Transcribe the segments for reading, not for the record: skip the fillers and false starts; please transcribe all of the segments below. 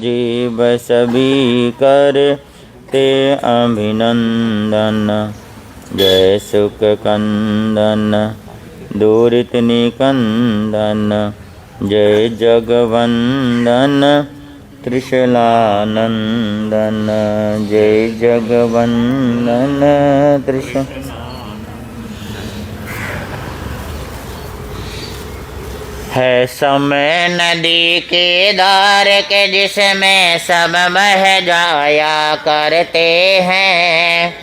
जीव सभी करते अभिनंदन। जय सुख कंदन दूरित निकंदन, जय जगवंदन त्रिशलानंदन। जय जगवंदन है समय नदी के धार के जिसमें सब बह जाया करते हैं।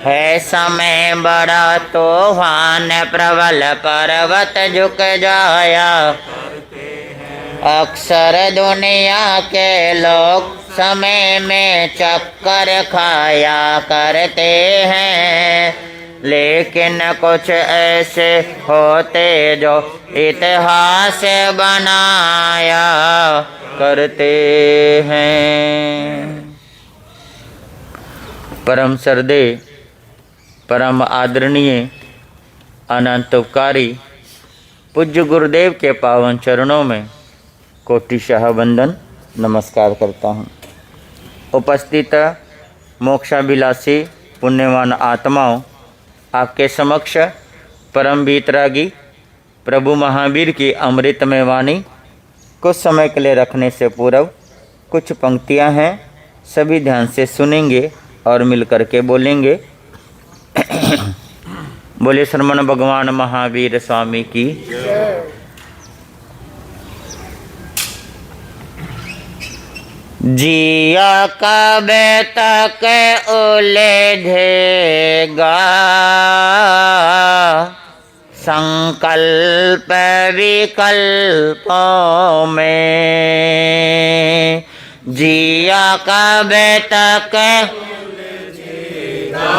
है समय बड़ा तूफान प्रबल पर्वत झुक जाया अक्सर दुनिया के लोग समय में चक्कर खाया करते हैं। लेकिन कुछ ऐसे होते जो इतिहास बनाया करते हैं। परम श्रद्धेय परम आदरणीय अनंत उपकारी पूज्य गुरुदेव के पावन चरणों में कोटिशः वंदन नमस्कार करता हूँ। उपस्थित मोक्षाभिलाषी पुण्यवान आत्माओं, आपके समक्ष परम वीतरागी प्रभु महावीर की अमृतमय वाणी कुछ समय के लिए रखने से पूर्व कुछ पंक्तियां हैं, सभी ध्यान से सुनेंगे और मिलकर के बोलेंगे। बोले श्रमण भगवान महावीर स्वामी की। जिया कब तक उलझेगा संकल्प विकल्पों में। जिया कब तक उलझेगा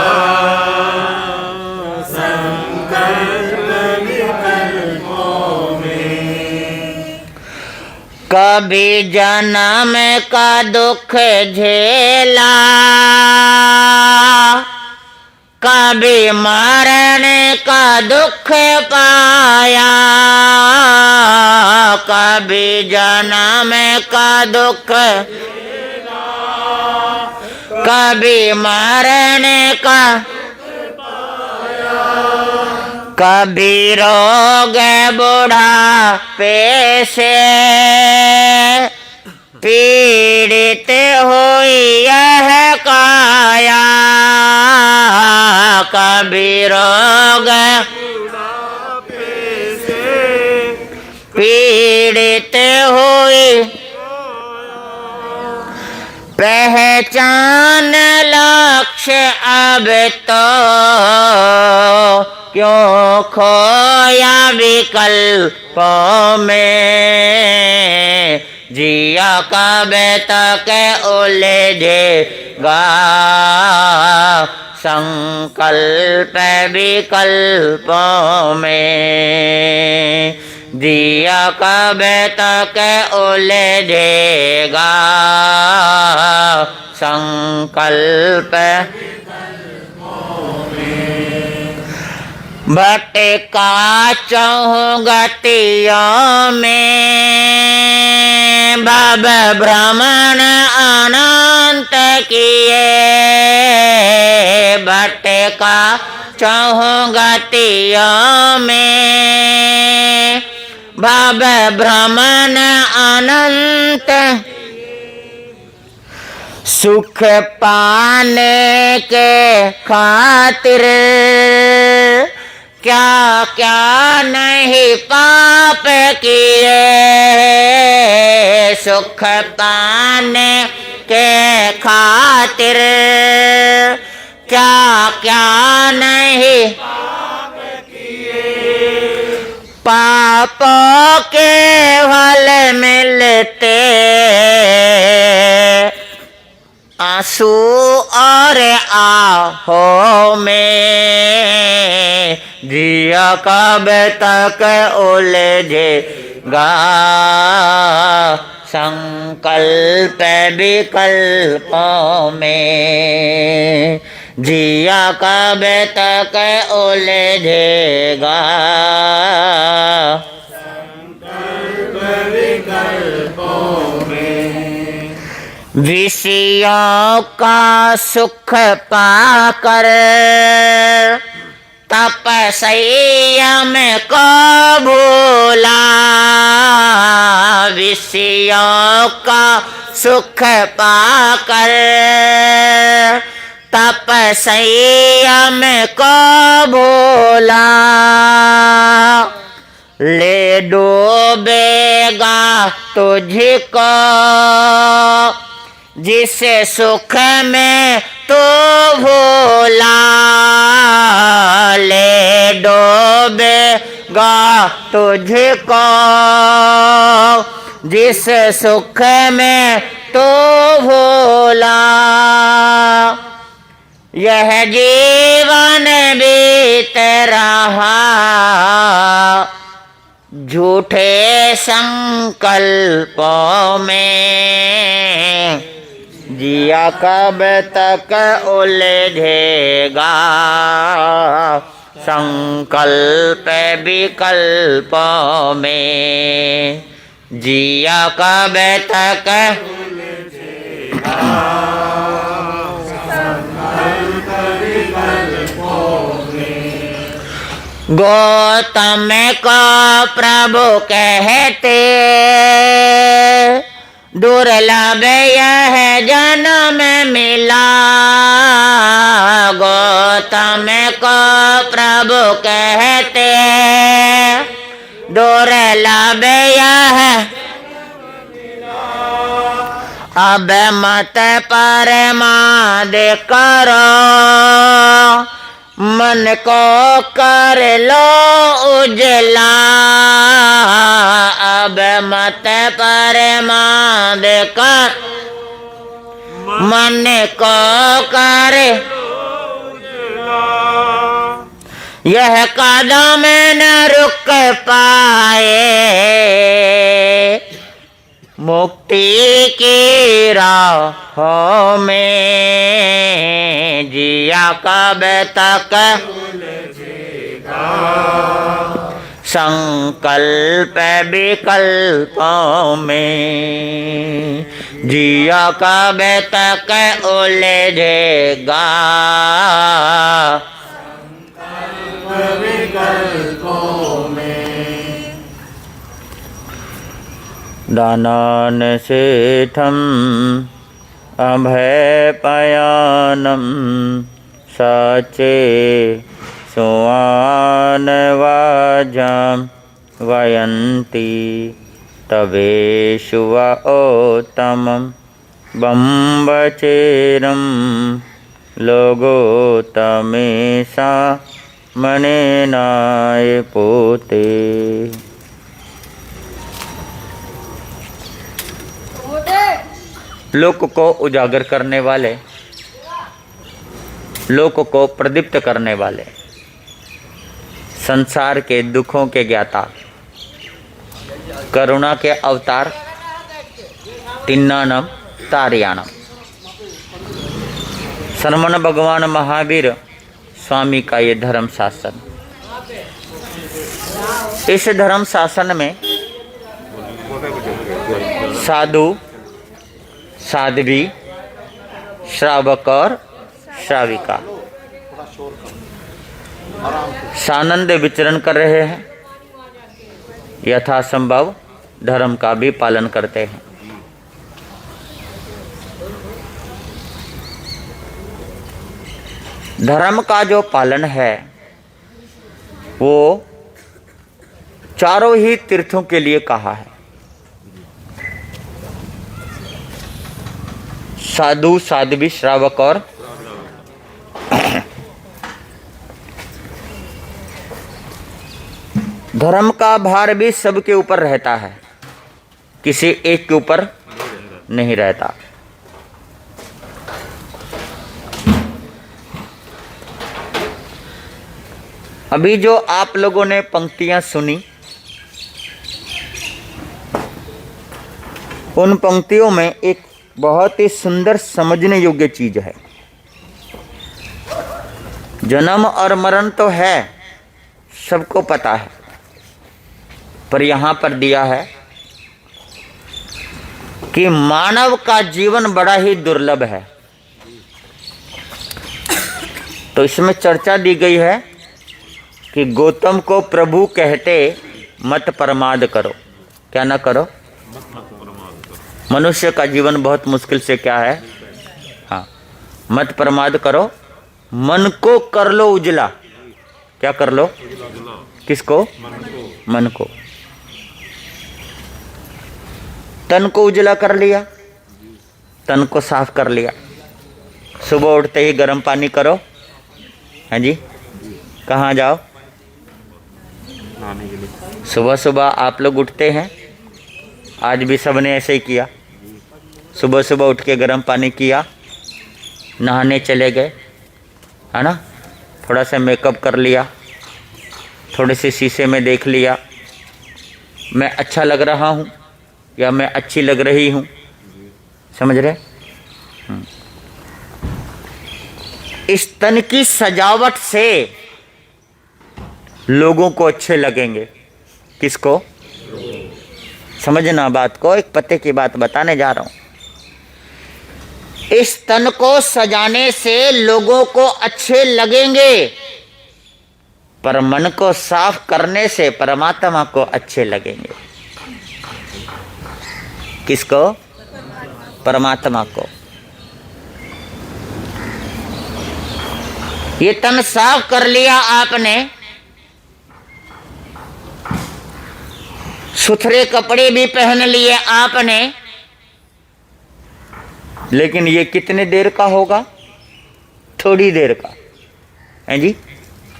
संकल्प विकल्पों में। कभी जन्म का दुख झेला, कभी मरण का दुख पाया। कभी जन्म का दुख झेला, कभी मरण का कभी रोग बुढ़ापे से पीड़ित हुई यह काया। कभी रोग बुढ़ापे से पीड़ित हुई पहचान लक्ष्य अब तो क्यों खोया विकल्पों में। जिया कब तक उलझेगा संकल्प विकल्पों में। जिया कब तक उलझेगा संकल्प भटका चहुगतियों में भव भ्रमण अनंत किए। भटका चहुगतियों में भव भ्रमण अनंत सुख पाने के खातिर क्या क्या नहीं पाप किए। सुख पाने के खातिर क्या क्या नहीं पाप किए। पापों के फल मिलते आंसू और आहों में। जिया कब तक उलझेगा संकल्प विकल्पों में। जिया कब तक उलझेगा संकल्प विकल्पों में। विषयों का सुख पाकर तपस्यम को भूला। विषयों का सुख पाकर तपस्यम को भूला। ले डूबेगा तुझको जिस सुख में तो भूला। ले डूबेगा तुझको जिस सुख में तो भूला। यह जीवन बीत रहा झूठे संकल्पों में। जिया कब तक उलझेगा संकल्प विकल्पों में। जिया कब तक उलझेगा संकल्प विकल्पों में। गौतम को प्रभु कहते दुर्लभ यह जन्म मिला। गौतम को प्रभु कहते दुर्लभ यह अब मत परमाद करो। मन को कर लो उजला। अब मत परमाद कर मन को कर यह कदम न रुक पाए। मुक्ति की राहों में जिया कब तक उलझेगा संकल्प विकल्पों में। जिया कब तक उलझेगा संकल्प विकल्पों में। दानान सेठम अभय पयानम साचे सुआन वाजाम वयंती तवेशु ओतमं बम्बचेरम लोगो तमेसा मने नाय पोते। लोक को उजागर करने वाले, लोक को प्रदीप्त करने वाले, संसार के दुखों के ज्ञाता, करुणा के अवतार, तिन्नानम तारियाणम, शरमण भगवान महावीर स्वामी का ये धर्म शासन। इस धर्म शासन में साधु, साध्वी, श्रावक और श्राविका सानंद विचरण कर रहे हैं। यथासंभव धर्म का भी पालन करते हैं। धर्म का जो पालन है वो चारों ही तीर्थों के लिए कहा है। साधु, साध्वी, श्रावक और धर्म का भार भी सबके ऊपर रहता है, किसी एक के ऊपर नहीं रहता। अभी जो आप लोगों ने पंक्तियां सुनी, उन पंक्तियों में एक बहुत ही सुंदर समझने योग्य चीज है। जन्म और मरण तो है, सबको पता है, पर यहाँ पर दिया है कि मानव का जीवन बड़ा ही दुर्लभ है। तो इसमें चर्चा दी गई है कि गौतम को प्रभु कहते मत प्रमाद करो। क्या ना करो? मनुष्य का जीवन बहुत मुश्किल से क्या है? हाँ, मत प्रमाद करो, मन को कर लो उजला। क्या कर लो? किसको? मन को। तन को उजला कर लिया, तन को साफ कर लिया। सुबह उठते ही गर्म पानी करो। हाँ जी, कहाँ जाओ? सुबह सुबह आप लोग उठते हैं, आज भी सबने ऐसे ही किया। सुबह सुबह उठ के गर्म पानी किया, नहाने चले गए, है ना? थोड़ा सा मेकअप कर लिया, थोड़े से शीशे में देख लिया, मैं अच्छा लग रहा हूँ या मैं अच्छी लग रही हूँ। समझ रहे? इस तन की सजावट से लोगों को अच्छे लगेंगे। किसको? समझना बात को, एक पते की बात बताने जा रहा हूं। इस तन को सजाने से लोगों को अच्छे लगेंगे, पर मन को साफ करने से परमात्मा को अच्छे लगेंगे। किसको? परमात्मा को। ये तन साफ कर लिया आपने, सुथरे कपड़े भी पहन लिए आपने, लेकिन ये कितने देर का होगा? थोड़ी देर का है जी।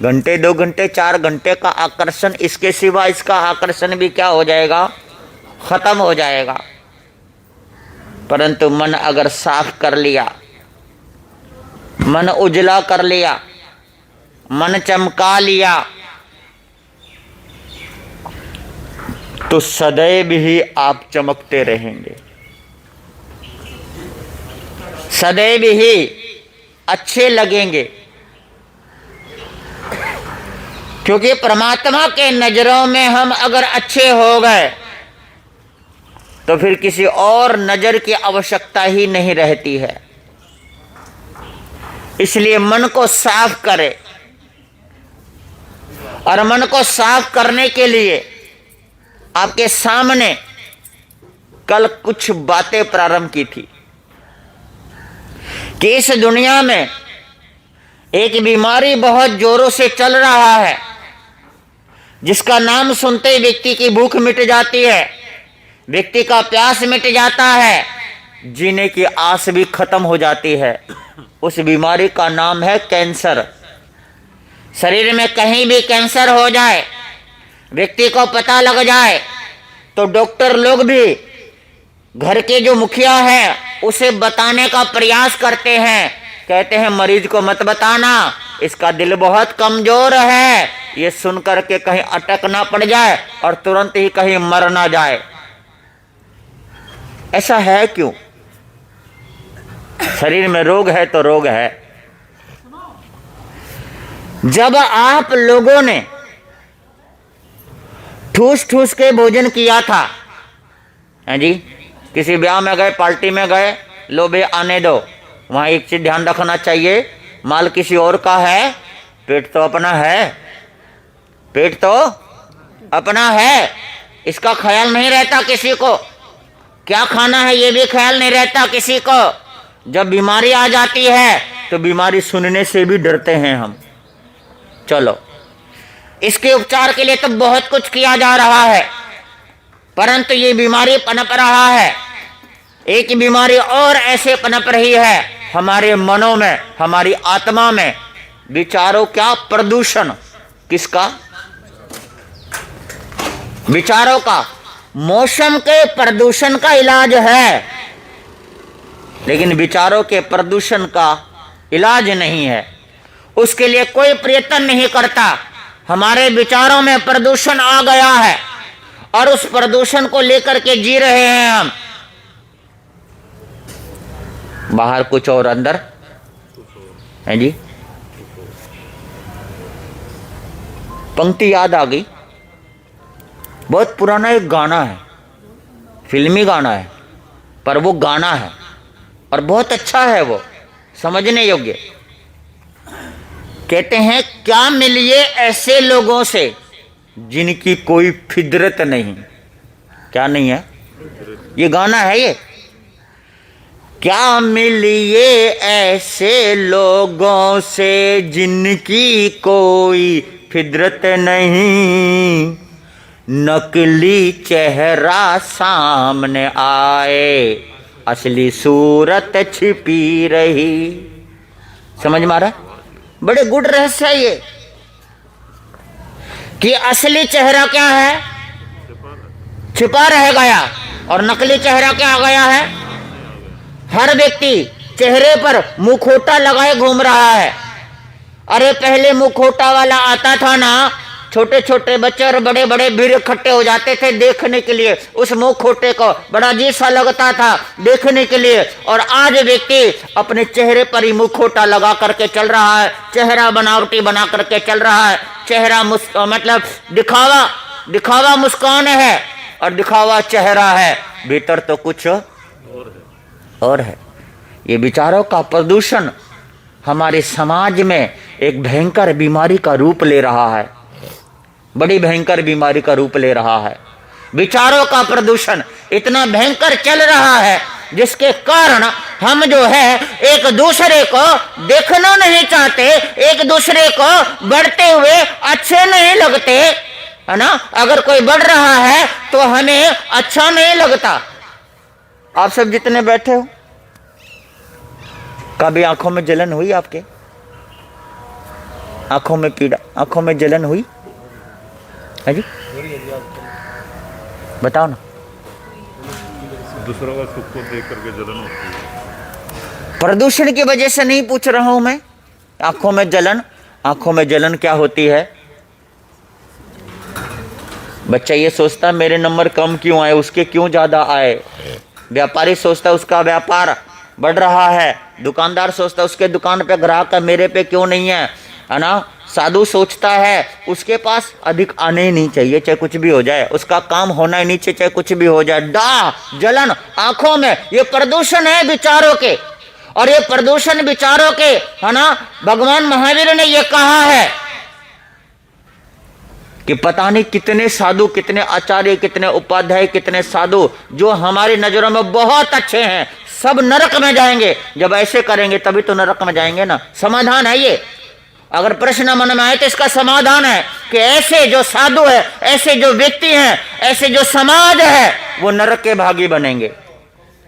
घंटे, 2 घंटे, 4 घंटे का आकर्षण, इसके सिवा इसका आकर्षण भी क्या हो जाएगा? खत्म हो जाएगा। परंतु मन अगर साफ कर लिया, मन उजला कर लिया, मन चमका लिया, तो सदैव ही आप चमकते रहेंगे, सदैव ही अच्छे लगेंगे। क्योंकि परमात्मा के नजरों में हम अगर अच्छे हो गए तो फिर किसी और नजर की आवश्यकता ही नहीं रहती है। इसलिए मन को साफ करें, और मन को साफ करने के लिए आपके सामने कल कुछ बातें प्रारंभ की थी कि इस दुनिया में एक बीमारी बहुत जोरों से चल रहा है, जिसका नाम सुनते ही व्यक्ति की भूख मिट जाती है, व्यक्ति का प्यास मिट जाता है, जीने की आस भी खत्म हो जाती है। उस बीमारी का नाम है कैंसर। शरीर में कहीं भी कैंसर हो जाए, व्यक्ति को पता लग जाए, तो डॉक्टर लोग भी घर के जो मुखिया है उसे बताने का प्रयास करते हैं। कहते हैं मरीज को मत बताना, इसका दिल बहुत कमजोर है, ये सुनकर के कहीं अटक ना पड़ जाए और तुरंत ही कहीं मर ना जाए। ऐसा है क्यों? शरीर में रोग है तो रोग है। जब आप लोगों ने ठूस ठूस के भोजन किया था, है जी, किसी ब्याह में गए, पार्टी में गए, लो बे आने दो, वहां एक चीज ध्यान रखना चाहिए, माल किसी और का है, पेट तो अपना है, पेट तो अपना है। इसका ख्याल नहीं रहता किसी को, क्या खाना है ये भी ख्याल नहीं रहता किसी को। जब बीमारी आ जाती है तो बीमारी सुनने से भी डरते हैं हम। चलो, इसके उपचार के लिए तो बहुत कुछ किया जा रहा है, परंतु ये बीमारी पनप रहा है। एक बीमारी और ऐसे पनप रही है हमारे मनों में, हमारी आत्मा में। विचारों क्या? प्रदूषण। किसका? विचारों का। मौसम के प्रदूषण का इलाज है, लेकिन विचारों के प्रदूषण का इलाज नहीं है। उसके लिए कोई प्रयत्न नहीं करता। हमारे विचारों में प्रदूषण आ गया है और उस प्रदूषण को लेकर के जी रहे हैं हम। बाहर कुछ और अंदर है जी। पंक्ति याद आ गई, बहुत पुराना एक गाना है, फिल्मी गाना है, पर वो गाना है और बहुत अच्छा है, वो समझने योग्य। कहते हैं क्या मिलिए ऐसे लोगों से जिनकी कोई फितरत नहीं। क्या नहीं है? ये गाना है ये। क्या मिलिए ऐसे लोगों से जिनकी कोई फितरत नहीं, नकली चेहरा सामने आए, असली सूरत छिपी रही। समझ मारा? बड़े गुड रहस्य है ये कि असली चेहरा क्या है, छिपा रह गया, और नकली चेहरा क्या आ गया है। हर व्यक्ति चेहरे पर मुखौटा लगाए घूम रहा है। अरे पहले मुखौटा वाला आता था ना, छोटे छोटे बच्चे और बड़े बड़े भीड़ इकट्ठे हो जाते थे देखने के लिए, उस मुखौटे को बड़ा अजीब सा लगता था देखने के लिए। और आज व्यक्ति अपने चेहरे पर ही मुखौटा लगा करके चल रहा है, चेहरा बनावटी बना करके चल रहा है। चेहरा मतलब दिखावा मुस्कान है और दिखावा चेहरा है, भीतर तो कुछ और है। ये विचारों का प्रदूषण हमारे समाज में एक भयंकर बीमारी का रूप ले रहा है, बड़ी भयंकर बीमारी का रूप ले रहा है। विचारों का प्रदूषण इतना भयंकर चल रहा है जिसके कारण हम जो है एक दूसरे को देखना नहीं चाहते, एक दूसरे को बढ़ते हुए अच्छे नहीं लगते, है ना। अगर कोई बढ़ रहा है तो हमें अच्छा नहीं लगता। आप सब जितने बैठे हो, कभी आंखों में जलन हुई? आपके आंखों में पीड़ा, आंखों में जलन हुई है जी? बताओ ना। दूसरों का सुख को देख करके जलन होती है। प्रदूषण की वजह से नहीं पूछ रहा हूं मैं। आंखों में जलन, आंखों में जलन क्या होती है? बच्चा ये सोचता मेरे नंबर कम क्यों आए, उसके क्यों ज्यादा आए। व्यापारी सोचता उसका व्यापार बढ़ रहा है, दुकानदार सोचता उसके दुकान पे ग्राहक है, मेरे पे क्यों नहीं है ना। साधु सोचता है उसके पास अधिक आने ही नहीं चाहिए, चाहे कुछ भी हो जाए, उसका काम होना ही नहीं चाहिए, चाहे कुछ भी हो जाए। दाह जलन आंखों में, ये प्रदूषण है विचारों के। और ये प्रदूषण विचारों के, है ना, भगवान महावीर ने ये कहा है कि पता नहीं कितने साधु, कितने आचार्य, कितने उपाध्याय, कितने साधु जो हमारी नजरों में बहुत अच्छे हैं, सब नरक में जाएंगे। जब ऐसे करेंगे तभी तो नरक में जाएंगे ना। समाधान है ये। अगर प्रश्न मन में आए तो इसका समाधान है कि ऐसे जो साधु है, ऐसे जो व्यक्ति हैं, ऐसे जो समाज है, वो नरक के भागी बनेंगे।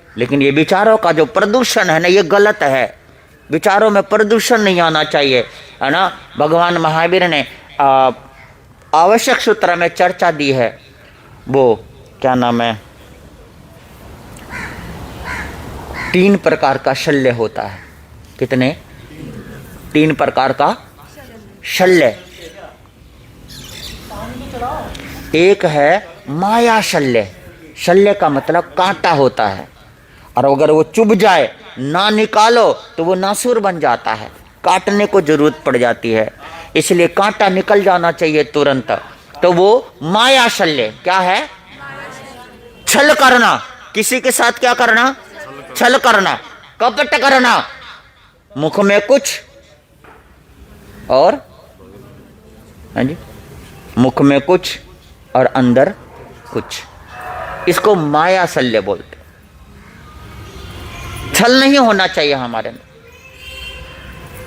लेकिन ये विचारों का जो प्रदूषण है ना, ये गलत है। विचारों में प्रदूषण नहीं आना चाहिए, है ना। भगवान महावीर ने आवश्यक सूत्र में चर्चा दी है। वो क्या नाम है, 3 प्रकार का शल्य होता है। कितने? 3 प्रकार का शल्य। एक है माया शल्य। शल्य का मतलब कांटा होता है, और अगर वो चुभ जाए, ना निकालो तो वो नासूर बन जाता है, काटने को जरूरत पड़ जाती है, इसलिए कांटा निकल जाना चाहिए तुरंत। तो वो माया शल्य क्या है? छल करना। किसी के साथ क्या करना? छल करना, कपट करना। मुख में कुछ और, हाँ जी, मुख में कुछ और अंदर कुछ, इसको माया शल्य बोलते। छल नहीं होना चाहिए हमारे में,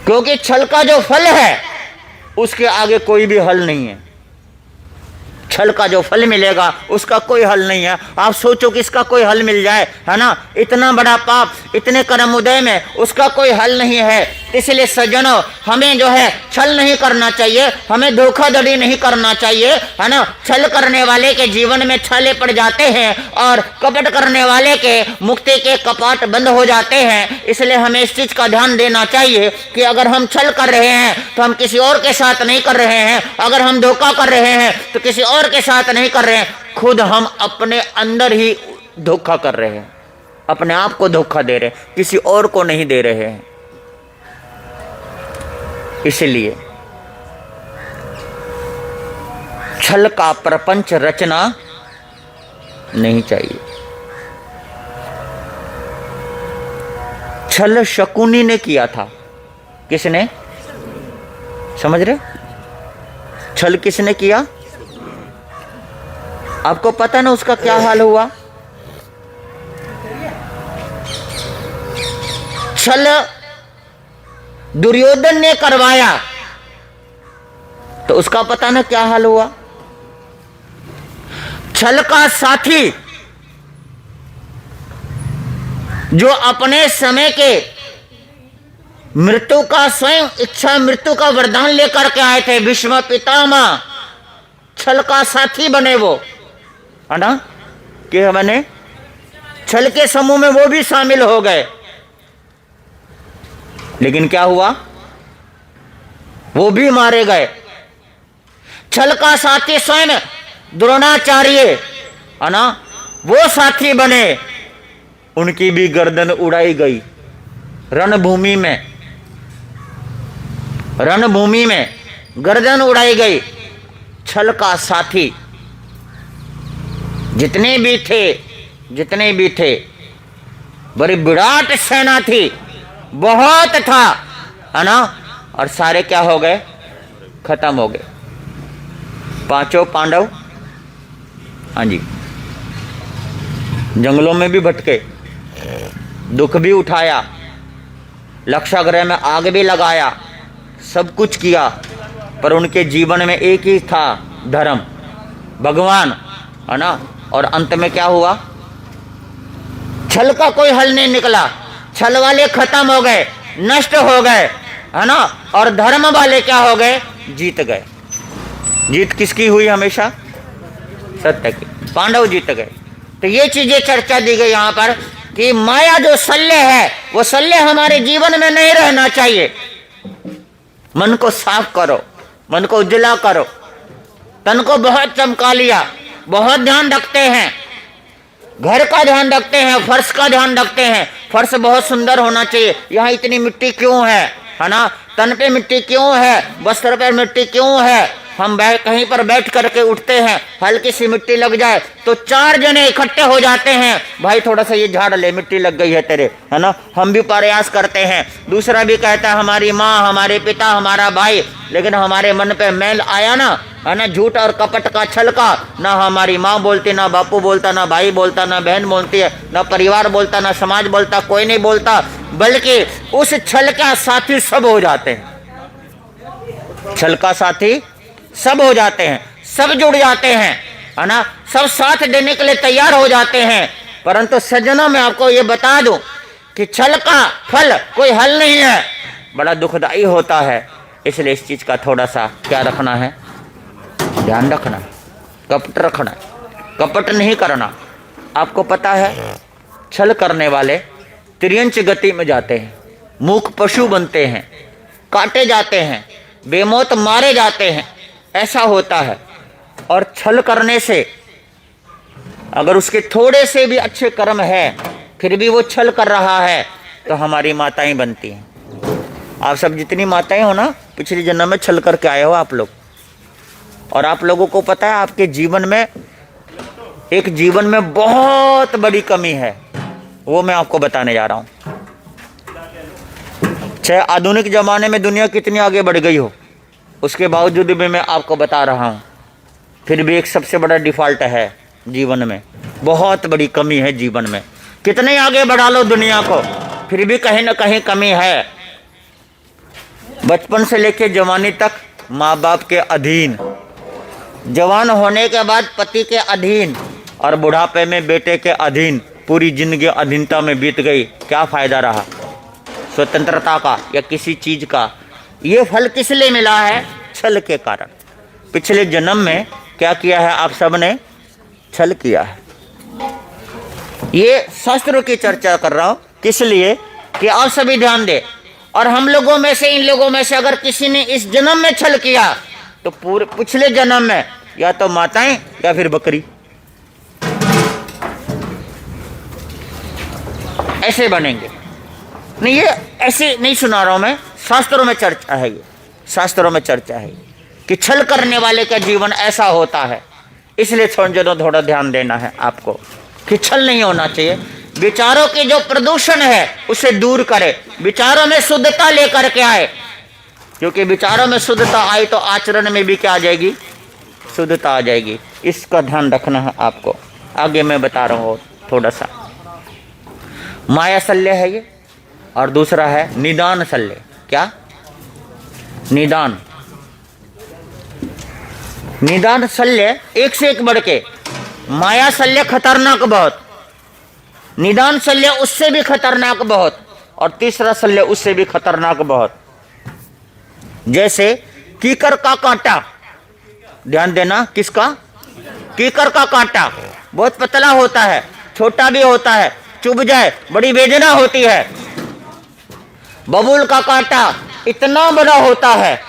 क्योंकि छल का जो फल है उसके आगे कोई भी हल नहीं है। छल का जो फल मिलेगा उसका कोई हल नहीं है। आप सोचो कि इसका कोई हल मिल जाए, है ना। इतना बड़ा पाप, इतने कर्म उदय में उसका कोई हल नहीं है। इसलिए सज्जनों, हमें जो है छल नहीं करना चाहिए, हमें धोखाधड़ी नहीं करना चाहिए, है ना। छल करने वाले के जीवन में छाले पड़ जाते हैं और कपट करने वाले के मुक्ति के कपाट बंद हो जाते हैं। इसलिए हमें इस चीज का ध्यान देना चाहिए कि अगर हम छल कर रहे हैं तो हम किसी और के साथ नहीं कर रहे हैं, अगर हम धोखा कर रहे हैं तो किसी और के साथ नहीं कर रहे हैं, खुद हम अपने अंदर ही धोखा कर रहे हैं, अपने आप को धोखा दे रहे हैं, किसी और को नहीं दे रहे हैं। इसलिए छल का प्रपंच रचना नहीं चाहिए। छल शकुनी ने किया था। किसने? समझ रहे? छल किसने किया? आपको पता ना उसका क्या हाल हुआ? छल दुर्योधन ने करवाया तो उसका पता ना क्या हाल हुआ। छल का साथी जो अपने समय के मृत्यु का स्वयं इच्छा मृत्यु का वरदान लेकर के आए थे, भीष्म पितामह, छल का साथी बने वो, है ना, कि बने छल के समूह में वो भी शामिल हो गए। लेकिन क्या हुआ? वो भी मारे गए। छल का साथी स्वयं द्रोणाचार्य, है ना, वो साथी बने, उनकी भी गर्दन उड़ाई गई रणभूमि में। रणभूमि में गर्दन उड़ाई गई। छल का साथी जितने भी थे, बड़ी विराट सेना थी, बहुत था, है ना, और सारे क्या हो गए? खत्म हो गए। पांचों पांडव, हाँ जी, जंगलों में भी भटके, दुख भी उठाया, लक्षागृह में आग भी लगाया, सब कुछ किया, पर उनके जीवन में एक ही था, धर्म, भगवान, है ना। और अंत में क्या हुआ? छल का कोई हल नहीं निकला। छल वाले खत्म हो गए, नष्ट हो गए, है ना, और धर्म वाले क्या हो गए? जीत गए। जीत किसकी हुई? हमेशा सत्य की। पांडव जीत गए। तो ये चीजें चर्चा दी गई यहाँ पर कि माया जो शल्य है, वो शल्य हमारे जीवन में नहीं रहना चाहिए। मन को साफ करो, मन को उजला करो। तन को बहुत चमका लिया, बहुत ध्यान रखते हैं, घर का ध्यान रखते हैं, फर्श का ध्यान रखते हैं, फर्श बहुत सुंदर होना चाहिए। यहाँ इतनी मिट्टी क्यों है ना, तन पे मिट्टी क्यों है, वस्त्र पर मिट्टी क्यों है। हम कहीं पर बैठ करके उठते हैं, हल्की सी मिट्टी लग जाए तो 4 जने इकट्ठे हो जाते हैं, भाई थोड़ा सा ये झाड़ ले, मिट्टी लग गई है तेरे, है ना। हम भी प्रयास करते हैं, दूसरा भी कहता है हमारी माँ, हमारे पिता, हमारा भाई, लेकिन हमारे मन पे मैल आया ना, है ना, झूठ और कपट का, छल का, ना हमारी माँ बोलती, ना बापू बोलता, ना भाई बोलता, ना बहन बोलती है, ना परिवार बोलता, ना समाज बोलता, कोई नहीं बोलता, बल्कि उस छल का साथी सब हो जाते हैं। छल का साथी सब हो जाते हैं, सब जुड़ जाते हैं, है ना, सब साथ देने के लिए तैयार हो जाते हैं। परंतु सज्जनों, मैं आपको ये बता दूं कि छल का फल कोई हल नहीं है, बड़ा दुखदाई होता है। इसलिए इस चीज का थोड़ा सा क्या रखना है? ध्यान रखना, कपट रखना, कपट नहीं करना। आपको पता है छल करने वाले तिर्यंच गति में जाते हैं, मूक पशु बनते हैं, काटे जाते हैं, बेमौत मारे जाते हैं, ऐसा होता है। और छल करने से अगर उसके थोड़े से भी अच्छे कर्म है, फिर भी वो छल कर रहा है, तो हमारी माताएं बनती हैं। आप सब जितनी माताएं हो ना, पिछले जन्म में छल करके आए हो आप लोग। और आप लोगों को पता है आपके जीवन में एक जीवन में बहुत बड़ी कमी है, वो मैं आपको बताने जा रहा हूं। चाहे आधुनिक जमाने में दुनिया कितनी आगे बढ़ गई हो, उसके बावजूद भी मैं आपको बता रहा हूं, फिर भी एक सबसे बड़ा डिफॉल्ट है जीवन में, बहुत बड़ी कमी है जीवन में। कितने आगे बढ़ा लो दुनिया को, फिर भी कहीं ना कहीं कमी है। बचपन से लेकर जवानी तक माँ बाप के अधीन, जवान होने के बाद पति के अधीन, और बुढ़ापे में बेटे के अधीन, पूरी जिंदगी अधीनता में बीत गई। क्या फायदा रहा स्वतंत्रता का या किसी चीज का? ये फल किस लिए मिला है? छल के कारण। पिछले जन्म में क्या किया है आप सब ने? छल किया है। ये शास्त्रों की चर्चा कर रहा हूं, किस लिए कि आप सभी ध्यान दें। और हम लोगों में से, इन लोगों में से अगर किसी ने इस जन्म में छल किया तो पूरे पिछले जन्म में या तो माताएं या फिर बकरी, ऐसे बनेंगे। नहीं, ये ऐसे नहीं सुना रहा हूं मैं, शास्त्रों में चर्चा है, ये शास्त्रों में चर्चा है कि छल करने वाले का जीवन ऐसा होता है। इसलिए थोड़ा ध्यान देना है आपको कि छल नहीं होना चाहिए। विचारों की जो प्रदूषण है उसे दूर करे, विचारों में शुद्धता लेकर के आए, क्योंकि विचारों में शुद्धता आई तो आचरण में भी क्या आ जाएगी, शुद्धता आ जाएगी। इसका ध्यान रखना है आपको। आगे मैं बता रहा हूँ थोड़ा सा। माया शल्य है ये, और दूसरा है निदान शल्य। क्या? निदान। निदान शल्य एक से एक बढ़ के, माया शल्य खतरनाक बहुत, निदान शल्य उससे भी खतरनाक बहुत, और तीसरा शल्य उससे भी खतरनाक बहुत। जैसे कीकर का कांटा, ध्यान देना, किसका? कीकर का कांटा बहुत पतला होता है, छोटा भी होता है, चुभ जाए बड़ी वेदना होती है। बबूल का कांटा इतना बड़ा होता है,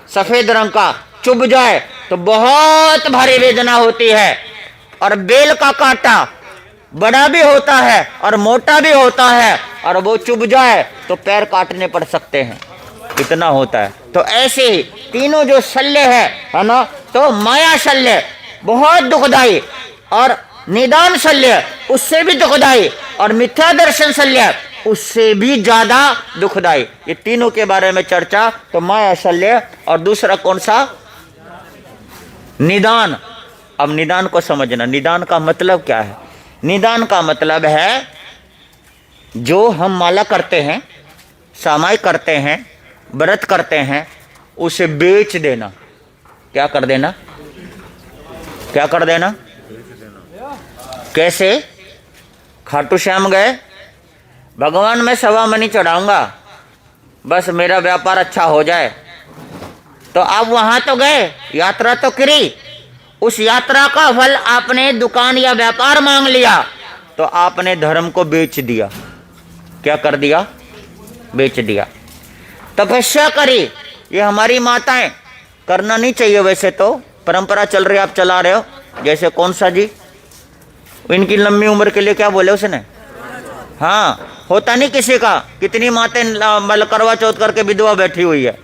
सफेद रंग का, चुभ जाए तो बहुत भारी वेदना होती है। और बेल का कांटा बड़ा भी होता है और मोटा भी होता है, और वो चुभ जाए तो पैर काटने पड़ सकते हैं, इतना होता है। तो ऐसे ही तीनों जो शल्य है ना, तो माया शल्य बहुत दुखदाई, और निदान शल्य उससे भी दुखदाई, और मिथ्या दर्शन शल्य उससे भी ज्यादा दुखदाई। ये तीनों के बारे में चर्चा। तो माया शल्य और दूसरा कौन सा? निदान। अब निदान को समझना, निदान का मतलब क्या है? निदान का मतलब है जो हम माला करते हैं, सामाई करते हैं, व्रत करते हैं, उसे बेच देना। क्या कर देना? क्या कर देना? कैसे? खाटू श्याम गए, भगवान मैं सवा मनी चढ़ाऊंगा, बस मेरा व्यापार अच्छा हो जाए। तो आप वहां तो गए, यात्रा तो करी, उस यात्रा का फल आपने दुकान या व्यापार मांग लिया, तो आपने धर्म को बेच दिया। क्या कर दिया? बेच दिया। तपस्या करी, ये हमारी माताएं, करना नहीं चाहिए वैसे तो, परंपरा चल रही, आप चला रहे हो। जैसे कौन सा जी, इनकी लंबी उम्र के लिए क्या बोले उसने? हाँ, होता नहीं किसी का, कितनी मातें मतलब करवा चौथ करके विधवा बैठी हुई है,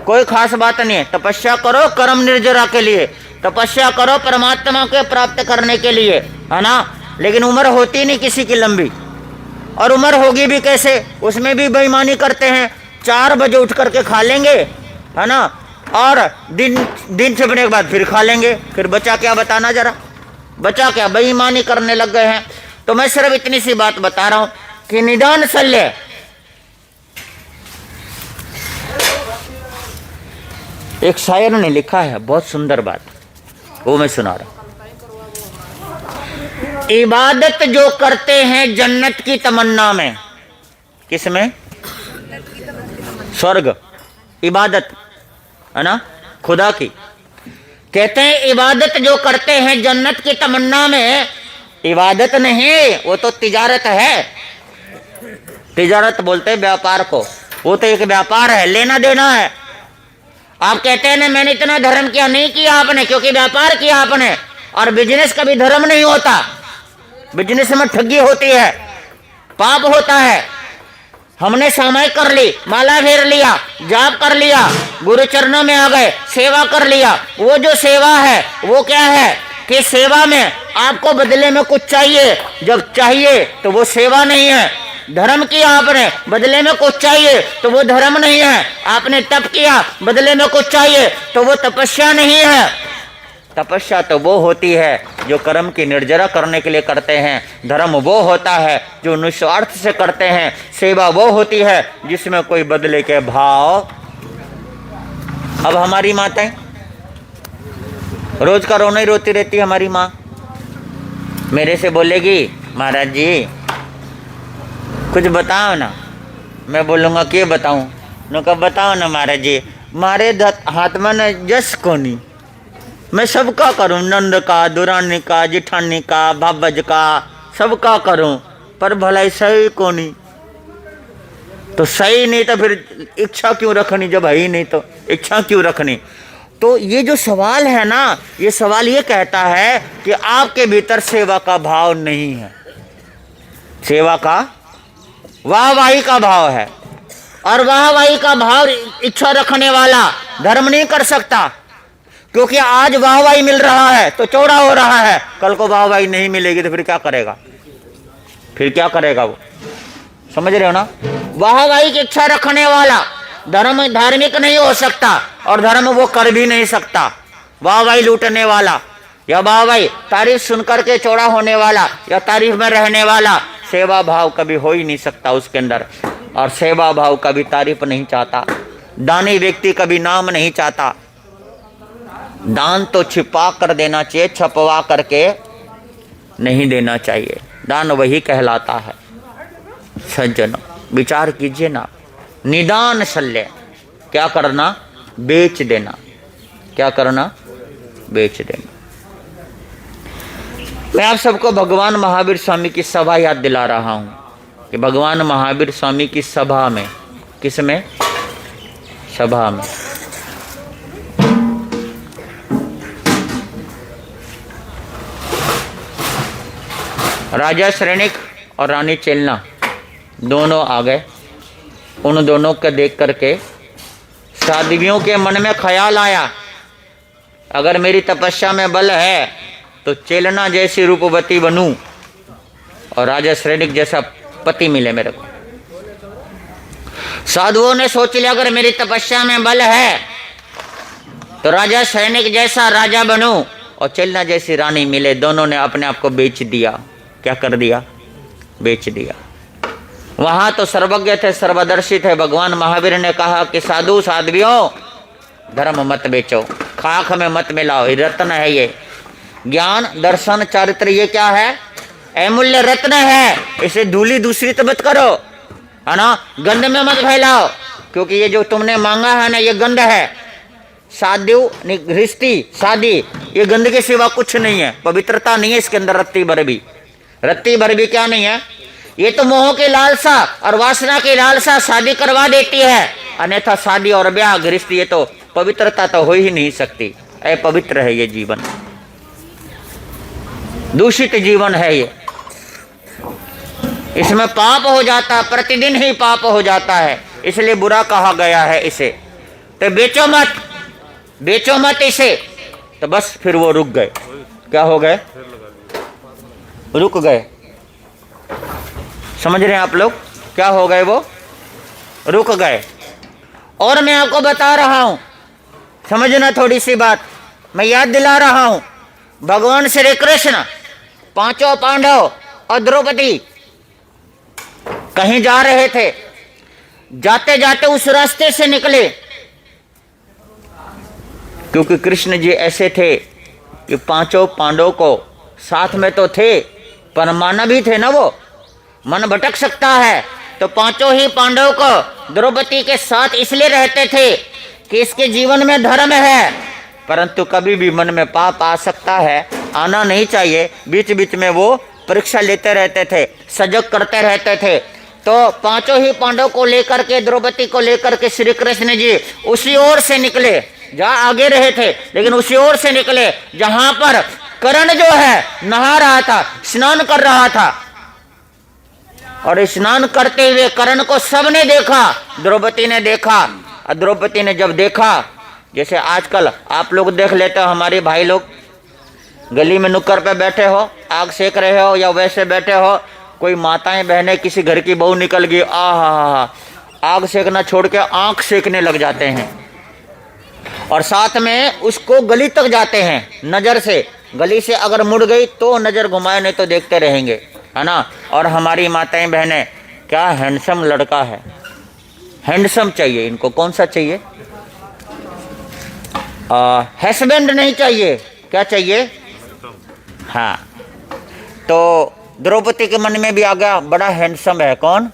कोई खास बात नहीं है। तपस्या करो कर्म निर्जरा के लिए, तपस्या करो परमात्मा को प्राप्त करने के लिए, है ना। लेकिन उम्र होती नहीं किसी की लंबी, और उम्र होगी भी कैसे? उसमें भी बेईमानी करते हैं। 4 बजे उठ करके खा लेंगे, है ना, और दिन छिपने के बाद फिर खा लेंगे, फिर बचा क्या? बताना जरा, बचा क्या? बेईमानी करने लग गए हैं। तो मैं सिर्फ इतनी सी बात बता रहा हूं कि निदान शल्य, एक शायर ने लिखा है बहुत सुंदर बात, वो मैं सुना रहा हूं। इबादत जो करते हैं जन्नत की तमन्ना में, किसमें? स्वर्ग, इबादत, है ना, खुदा की। कहते हैं इबादत जो करते हैं जन्नत की तमन्ना में, इबादत नहीं, वो तो तिजारत है। तिजारत बोलते हैं व्यापार को, वो तो एक व्यापार है, लेना देना है। आप कहते हैं ना मैंने इतना धर्म किया, नहीं किया आपने, क्योंकि व्यापार किया आपने। और बिजनेस कभी धर्म नहीं होता, बिजनेस में ठगी होती है, पाप होता है। हमने सामाई कर ली, माला फेर लिया, जाप कर लिया, गुरु चरणों में आ गए, सेवा कर लिया। वो जो सेवा है वो क्या है कि सेवा में आपको बदले में कुछ चाहिए, जब चाहिए तो वो सेवा नहीं है। धर्म किया आपने, बदले में कुछ चाहिए तो वो धर्म नहीं है। आपने तप किया, बदले में कुछ चाहिए तो वो तपस्या नहीं है। तपस्या तो वो होती है जो कर्म की निर्जरा करने के लिए करते हैं। धर्म वो होता है जो निस्वार्थ से करते हैं। सेवा वो होती है जिसमें कोई बदले के भाव। अब हमारी माताएं रोज का रोना ही रोती रहती है। हमारी माँ मेरे से बोलेगी महाराज जी कुछ बताओ ना। मैं बोलूँगा क्या बताऊँ? कब बताओ ना महाराज जी, मारे हाथ में न जस को नहीं, मैं सबका करूं, नंद का, दुरानी का, जिठानी का, भाबज का, सबका करूं, पर भलाई सही को नहीं। तो सही नहीं तो फिर इच्छा क्यों रखनी? जब है ही नहीं तो इच्छा क्यों रखनी? तो ये जो सवाल है ना, ये सवाल ये कहता है कि आपके भीतर सेवा का भाव नहीं है। सेवा का वाहवाही का भाव है, और वाहवाही का भाव इच्छा रखने वाला धर्म नहीं कर सकता। क्योंकि आज वाहवाही मिल रहा है तो चौड़ा हो रहा है, कल को वाहवाही नहीं मिलेगी तो फिर क्या करेगा? फिर क्या करेगा वो? समझ रहे हो ना? वाहवाही की इच्छा रखने वाला धर्म धार्मिक नहीं हो सकता और धर्म वो कर भी नहीं सकता। वाहवाही लूटने वाला या वाहवाही तारीफ सुनकर के चौड़ा होने वाला या तारीफ में रहने वाला सेवा भाव कभी हो ही नहीं सकता उसके अंदर। और सेवा भाव कभी तारीफ नहीं चाहता। दानी व्यक्ति कभी नाम नहीं चाहता। दान तो छिपा कर देना चाहिए, छपवा करके नहीं देना चाहिए। दान वही कहलाता है। सज्जनों, विचार कीजिए ना। निदान शल्य क्या करना? बेच देना। क्या करना? बेच देना। मैं आप सबको भगवान महावीर स्वामी की सभा याद दिला रहा हूं कि भगवान महावीर स्वामी की सभा में, किसमें? सभा में राजा श्रेणिक और रानी चेलना दोनों आ गए। उन दोनों को देख करके साध्वियों के मन में ख्याल आया, अगर मेरी तपस्या में बल है तो चेलना जैसी रूपवती बनूं और राजा श्रेणिक जैसा पति मिले मेरे को। साधुओं ने सोच लिया, अगर मेरी तपस्या में बल है तो राजा सैनिक जैसा राजा बनूं और चेलना जैसी रानी मिले। दोनों ने अपने आप को बेच दिया। क्या कर दिया? बेच दिया। वहां तो सर्वज्ञ थे, सर्वदर्शी थे। भगवान महावीर ने कहा कि साधु साध्वियों, धर्म मत बेचो, खाक में मत मिलाओ, ये रत्न है। ये ज्ञान दर्शन चारित्र ये क्या है? अमूल्य रत्न है। इसे धूली दूसरी तो मत करो, है ना? गंध में मत फैलाओ, क्योंकि ये जो तुमने मांगा है ना, ये गंध है। साधु गृहस्थी शादी, ये गंध के सिवा कुछ नहीं है। पवित्रता नहीं है इसके अंदर रत्ती भर भी। रत्ती भर भी क्या नहीं है? ये तो मोह की लालसा और वासना की लालसा शादी करवा देती है। अन्यथा शादी और ब्याह गृहस्थी ये तो पवित्रता तो हो ही नहीं सकती। अपवित्र है ये जीवन, दूषित जीवन है ये। इसमें पाप हो जाता है, प्रतिदिन ही पाप हो जाता है, इसलिए बुरा कहा गया है इसे। तो बेचो मत, बेचो मत इसे। तो बस फिर वो रुक गए। क्या हो गए? रुक गए। समझ रहे हैं आप लोग? क्या हो गए? वो रुक गए। और मैं आपको बता रहा हूं, समझना थोड़ी सी बात, मैं याद दिला रहा हूं। भगवान श्री कृष्ण, पांचों पांडव और द्रौपदी कहीं जा रहे थे। जाते जाते उस रास्ते से निकले, क्योंकि कृष्ण जी ऐसे थे कि पांचों पांडवों को साथ में तो थे, पर मानव ही थे ना, वो मन भटक सकता है। तो पांचों ही पांडवों को द्रौपदी के साथ इसलिए रहते थे कि इसके जीवन में धर्म है, परंतु कभी भी मन में पाप आ सकता है, आना नहीं चाहिए। बीच बीच में वो परीक्षा लेते रहते थे, सजग करते रहते थे। तो पांचों ही पांडव को लेकर के, द्रौपदी को लेकर के श्री कृष्ण जी उसी ओर से निकले जहां आगे रहे थे, लेकिन उसी ओर से निकले जहां पर कर्ण जो है नहा रहा था, स्नान कर रहा था। और स्नान करते हुए कर्ण को सबने देखा, द्रौपदी ने देखा। और द्रौपदी ने जब देखा, जैसे आजकल आप लोग देख लेते हो, हमारे भाई लोग गली में नुक्कड़ पे बैठे हो, आग सेक रहे हो, या वैसे बैठे हो, कोई माताएं बहनें, किसी घर की बहू निकल गई, आग सेकना छोड़ के आंख सेकने लग जाते हैं। और साथ में उसको गली तक जाते हैं नजर से। गली से अगर मुड़ गई तो नजर घुमाए, नहीं तो देखते रहेंगे, है ना? और हमारी माताएं बहनें, क्या हैंडसम लड़का है, हैंडसम चाहिए इनको। कौन सा चाहिए? हस्बैंड नहीं चाहिए, क्या चाहिए? हाँ। तो द्रौपदी के मन में भी आ गया, बड़ा हैंडसम है। कौन?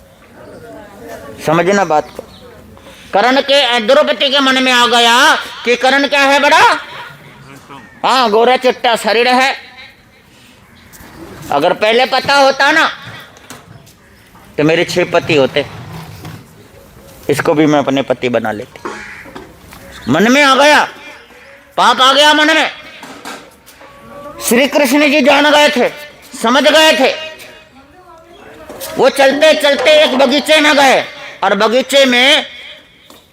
समझना बात को। कर्ण के, द्रौपदी के मन में आ गया कि कर्ण क्या है? बड़ा, हाँ, गोरा चिट्टा शरीर है। अगर पहले पता होता ना तो मेरे 6 पति होते, इसको भी मैं अपने पति बना लेती। मन में आ गया, पाप आ गया मन में। श्री कृष्ण जी जान गए थे, समझ गए थे। वो चलते चलते एक बगीचे में गए, और बगीचे में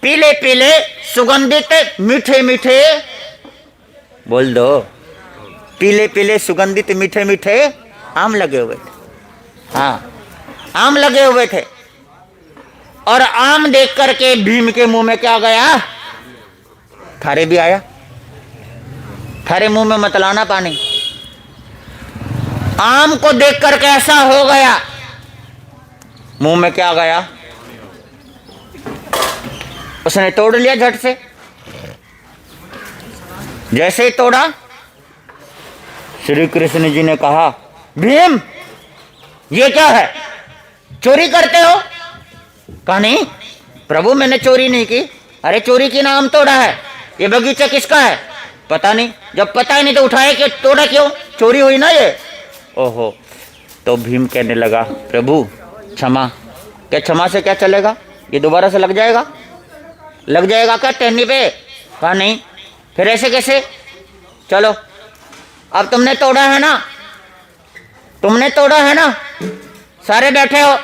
पीले पीले सुगंधित मीठे मीठे, बोल दो, पीले पीले सुगंधित मीठे मीठे आम लगे हुए थे। हाँ, आम लगे हुए थे, और आम देख करके भीम के मुंह में क्या गया? थारे भी आया, थारे मुंह में मत लाना पानी। आम को देख करके ऐसा हो गया, मुंह में क्या गया? उसने तोड़ लिया झट से। जैसे ही तोड़ा, श्री कृष्ण जी ने कहा, भीम ये क्या है, चोरी करते हो? कहा नहीं प्रभु, मैंने चोरी नहीं की। अरे चोरी की नाम तोड़ा है, ये बगीचा किसका है? पता नहीं। जब पता ही नहीं तो उठाए क्यों, तोड़ा क्यों? चोरी हुई ना ये। ओहो। तो भीम कहने लगा, प्रभु क्षमा। क्या क्षमा से क्या चलेगा, ये दोबारा से लग जाएगा? लग जाएगा क्या टहनी पे? कहा नहीं। फिर ऐसे कैसे? चलो अब तुमने तोड़ा है ना, तुमने तोड़ा है ना, सारे बैठे हो।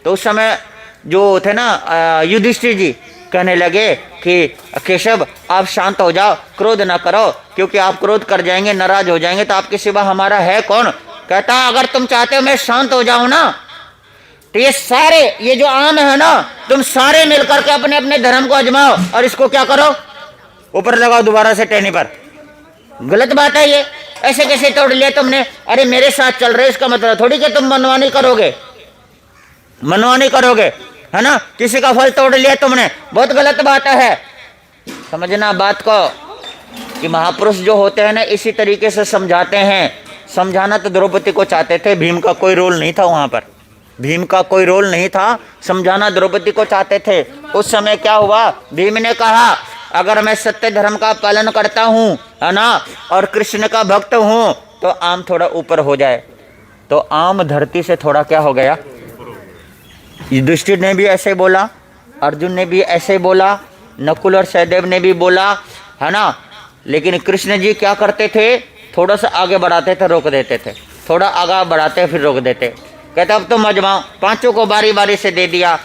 तो उस समय जो थे ना युधिष्ठिर जी कहने लगे कि केशव आप शांत हो जाओ, क्रोध ना करो, क्योंकि आप क्रोध कर जाएंगे, नाराज हो जाएंगे तो आपके सिवा हमारा है कौन? कहता अगर तुम चाहते हो मैं शांत हो जाऊं ना, तो ये सारे, ये जो आम है ना, तुम सारे मिलकर के अपने अपने धर्म को आजमाओ और इसको क्या करो, ऊपर लगाओ दोबारा से टहनी पर। गलत बात है ये, ऐसे कैसे तोड़ लिया तुमने? अरे मेरे साथ चल रहे, इसका मतलब थोड़ी कि तुम मनमानी करोगे, मनमानी करोगे, है ना? किसी का फल तोड़ लिया तुमने, बहुत गलत बात है। समझना बात को कि महापुरुष जो होते हैं ना, इसी तरीके से समझाते हैं। समझाना तो द्रौपदी को चाहते थे, भीम का कोई रोल नहीं था वहां पर, भीम का कोई रोल नहीं था, समझाना द्रौपदी को चाहते थे। उस समय क्या हुआ, भीम ने कहा अगर मैं सत्य धर्म का पालन करता हूँ, है ना, और कृष्ण का भक्त हूँ, तो आम थोड़ा ऊपर हो जाए। तो आम धरती से थोड़ा क्या हो गया? युधिष्ठिर ने भी ऐसे बोला, अर्जुन ने भी ऐसे बोला, नकुल और सहदेव ने भी बोला, है ना। लेकिन कृष्ण जी क्या करते थे, थोड़ा सा आगे बढ़ाते थे, रोक देते थे, थोड़ा आगे बढ़ाते फिर रोक देते। कहते अब तुम आजमाओ। पांचों को बारी बारी से दे दिया।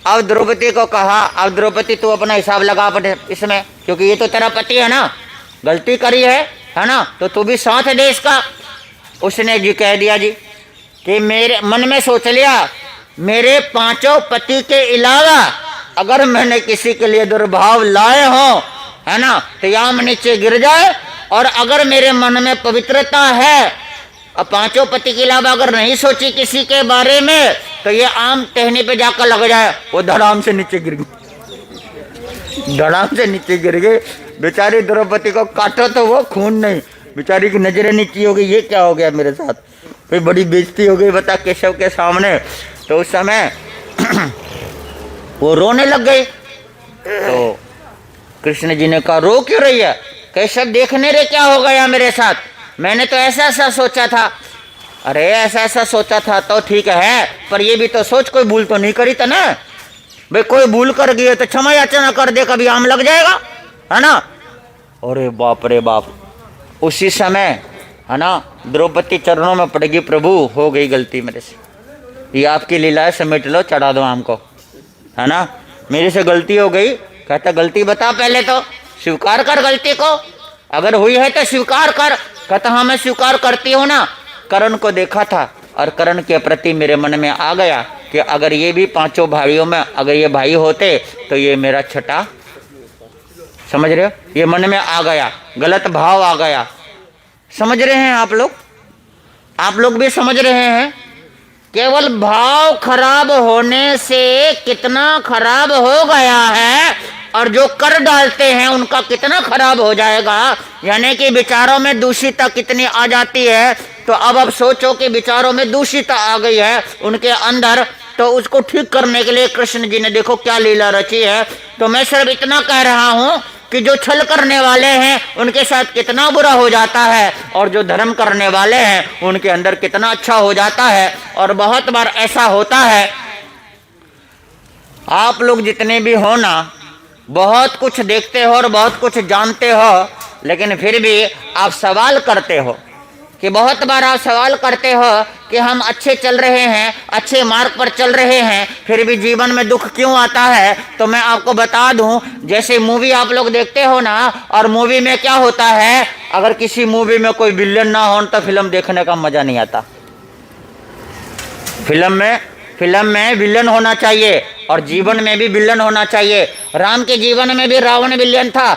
अब द्रौपदी को कहा, अब द्रौपदी तू अपना हिसाब लगा अपने इसमें, क्योंकि ये तो तेरा पति है ना, गलती करी है ना, तो तू भी साथ दे इसका। उसने जी कह दिया जी कि मेरे मन में सोच लिया, मेरे पांचों पति के अलावा अगर मैंने किसी के लिए दुर्भाव लाए हो, है ना, तो याम नीचे गिर जाए। और अगर मेरे मन में पवित्रता है, अब पांचों पति के अलावा अगर नहीं सोची किसी के बारे में, तो ये आम टहनी पे जाकर लग जाए। वो धड़ाम से नीचे गिर गई, धड़ाम से नीचे गिर गई। बेचारी द्रौपदी को काटो तो वो खून नहीं, बेचारी की नजरें नीची हो गई, ये क्या हो गया मेरे साथ, फिर बड़ी बेइज्जती हो गई बता केशव के सामने। तो उस समय वो रोने लग गई। तो कृष्ण जी ने कहा रो क्यों रही है? केशव देखने रे क्या हो गया मेरे साथ, मैंने तो ऐसा ऐसा सोचा था। अरे ऐसा ऐसा सोचा था तो ठीक है, पर ये भी तो सोच कोई भूल तो नहीं करी था ना भाई, कोई भूल कर गई तो क्षमा याचना कर दे, कभी आम लग जाएगा, है ना। अरे बाप रे बाप। उसी समय, है ना, द्रौपदी चरणों में पड़ गई, प्रभु हो गई गलती मेरे से, ये आपकी लीला है, समेट लो, चढ़ा दो आम को, है ना, मेरे से गलती हो गई। कहता गलती बता, पहले तो स्वीकार कर गलती को, अगर हुई है तो स्वीकार कर। कहता हाँ मैं स्वीकार करती हूँ ना, करण को देखा था और करण के प्रति मेरे मन में आ गया कि अगर ये भी पांचों भाइयों में अगर ये भाई होते तो ये मेरा छठा, समझ रहे हो, ये मन में आ गया, गलत भाव आ गया। समझ रहे हैं आप लोग भी समझ रहे हैं। केवल भाव खराब होने से कितना खराब हो गया है, और जो कर डालते हैं उनका कितना खराब हो जाएगा, यानी कि विचारों में दूषिता कितनी आ जाती है। तो अब सोचो कि विचारों में दूषिता आ गई है उनके अंदर, तो उसको ठीक करने के लिए कृष्ण जी ने देखो क्या लीला रची है। तो मैं सिर्फ इतना कह रहा हूं कि जो छल करने वाले हैं उनके साथ कितना बुरा हो जाता है, और जो धर्म करने वाले हैं उनके अंदर कितना अच्छा हो जाता है। और बहुत बार ऐसा होता है, आप लोग जितने भी हो ना, बहुत कुछ देखते हो और बहुत कुछ जानते हो, लेकिन फिर भी आप सवाल करते हो कि बहुत बार आप सवाल करते हो कि हम अच्छे चल रहे हैं, अच्छे मार्ग पर चल रहे हैं, फिर भी जीवन में दुख क्यों आता है। तो मैं आपको बता दूं, जैसे मूवी आप लोग देखते हो ना, और मूवी में क्या होता है, अगर किसी मूवी में कोई विलेन ना हो तो फिल्म देखने का मजा नहीं आता। फिल्म में फिल्म में विलन होना चाहिए और जीवन में भी विलन होना चाहिए। राम के जीवन में भी रावण विलन था,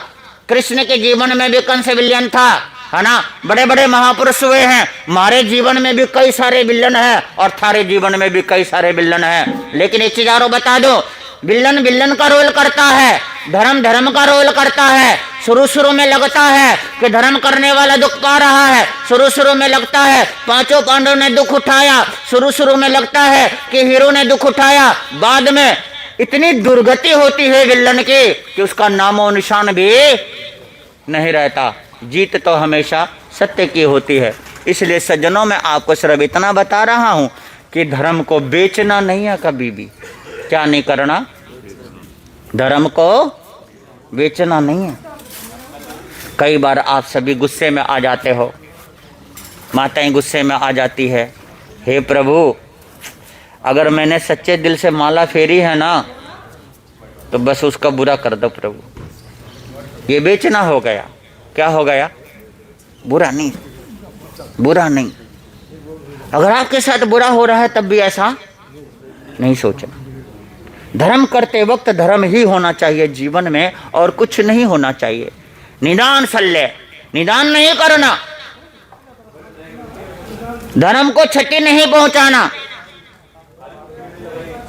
कृष्ण के जीवन में भी कंस विलन था, है ना। बड़े बड़े महापुरुष हुए हैं, हमारे जीवन में भी कई सारे विलन हैं और थारे जीवन में भी कई सारे विलन हैं। लेकिन एक चीज और बता दो, विलन विलन का रोल करता है, धर्म धर्म का रोल करता है। शुरू में लगता है कि धर्म करने वाला दुख पा रहा है, शुरू में लगता है पांचों पांडवों ने दुख उठाया, शुरू में लगता है कि हीरो ने दुख उठाया, बाद में इतनी दुर्गति होती है विलन की कि उसका नामो निशान भी नहीं रहता। जीत तो हमेशा सत्य की होती है। इसलिए सज्जनों, मैं आपको सिर्फ इतना बता रहा हूं कि धर्म को बेचना नहीं है कभी भी। क्या नहीं करना? धर्म को बेचना नहीं है। कई बार आप सभी गुस्से में आ जाते हो, माताएं गुस्से में आ जाती है, हे प्रभु अगर मैंने सच्चे दिल से माला फेरी है ना तो बस उसका बुरा कर दो प्रभु। ये बेचना हो गया। क्या हो गया? बुरा नहीं, बुरा नहीं। अगर आपके साथ बुरा हो रहा है तब भी ऐसा नहीं सोचना। धर्म करते वक्त धर्म ही होना चाहिए जीवन में, और कुछ नहीं होना चाहिए। निदान सल्ले, निदान नहीं करना, धर्म को क्षति नहीं पहुंचाना,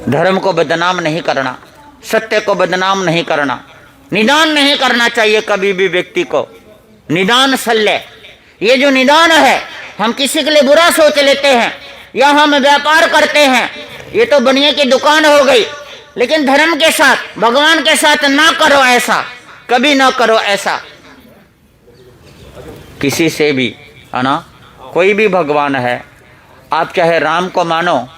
धर्म को बदनाम नहीं करना, सत्य को बदनाम नहीं करना, निदान नहीं करना चाहिए कभी भी व्यक्ति को। निदान सल्ले, ये जो निदान है, हम किसी के लिए बुरा सोच लेते हैं या हम व्यापार करते हैं, ये तो बनिए की दुकान हो गई। लेकिन धर्म के साथ, भगवान के साथ ना करो ऐसा, कभी ना करो ऐसा किसी से भी, है ना। कोई भी भगवान है, आप चाहे राम को मानो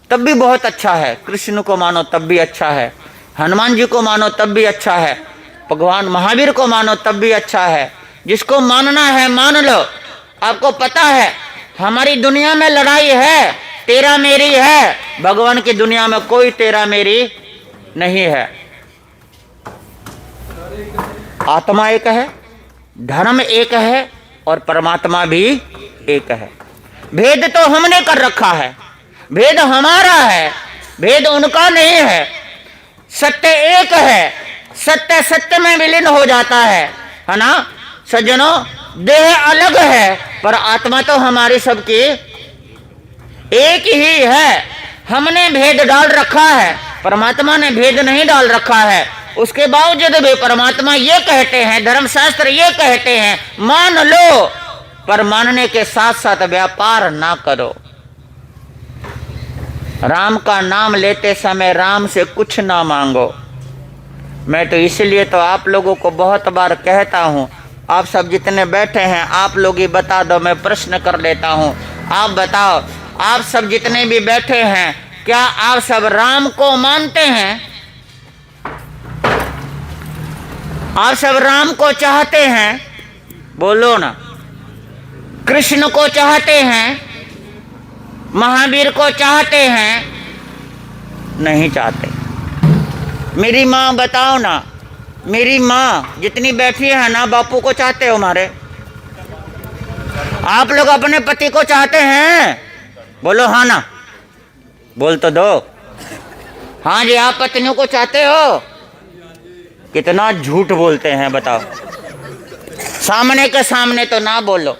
तब भी बहुत अच्छा है, कृष्ण को मानो तब भी अच्छा है, हनुमान जी को मानो तब भी अच्छा है, भगवान महावीर को मानो तब भी अच्छा है। जिसको मानना है मान लो। आपको पता है हमारी दुनिया में लड़ाई है, तेरा मेरी है, भगवान की दुनिया में कोई तेरा मेरी नहीं है। आत्मा एक है, धर्म एक है और परमात्मा भी एक है। भेद तो हमने कर रखा है, भेद हमारा है, भेद उनका नहीं है। सत्य एक है, सत्य सत्य में विलीन हो जाता है ना सज्जनों। देह अलग है पर आत्मा तो हमारी सबकी एक ही है। हमने भेद डाल रखा है, परमात्मा ने भेद नहीं डाल रखा है। उसके बावजूद भी परमात्मा ये कहते हैं, धर्मशास्त्र ये कहते हैं, मान लो पर मानने के साथ साथ व्यापार ना करो। राम का नाम लेते समय राम से कुछ ना मांगो। मैं तो इसलिए तो आप लोगों को बहुत बार कहता हूँ, आप सब जितने बैठे हैं आप लोग ही बता दो, मैं प्रश्न कर लेता हूँ। आप बताओ, आप सब जितने भी बैठे हैं, क्या आप सब राम को मानते हैं? आप सब राम को चाहते हैं? बोलो ना। कृष्ण को चाहते हैं? महावीर को चाहते हैं? नहीं चाहते। मेरी माँ बताओ ना, मेरी माँ जितनी बैठी है ना, बापू को चाहते हो हमारे? आप लोग अपने पति को चाहते हैं? बोलो हाँ ना, बोल तो दो। हाँ जी, आप पत्नियों को चाहते हो? कितना झूठ बोलते हैं बताओ। सामने के सामने तो ना बोलो।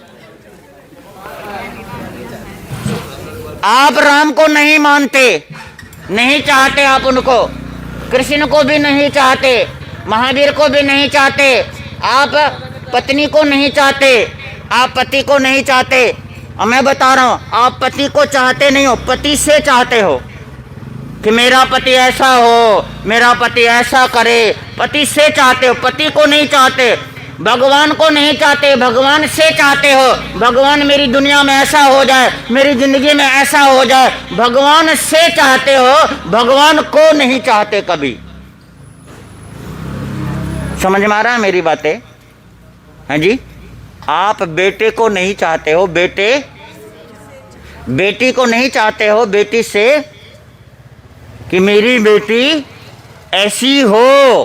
आप राम को नहीं मानते, नहीं चाहते आप उनको, कृष्ण को भी नहीं चाहते, महावीर को भी नहीं चाहते, आप पत्नी को नहीं चाहते, आप पति को नहीं चाहते। और मैं बता रहा हूं, आप पति को चाहते नहीं हो, पति से चाहते हो कि मेरा पति ऐसा हो, मेरा पति ऐसा करे, पति से चाहते हो, पति को नहीं चाहते। भगवान को नहीं चाहते, भगवान से चाहते हो, भगवान मेरी दुनिया में ऐसा हो जाए, मेरी जिंदगी में ऐसा हो जाए, भगवान से चाहते हो, भगवान को नहीं चाहते कभी। समझ में आ रहा है मेरी बातें? हैं जी? आप बेटे को नहीं चाहते हो, बेटी को नहीं चाहते हो, बेटी से कि मेरी बेटी ऐसी हो।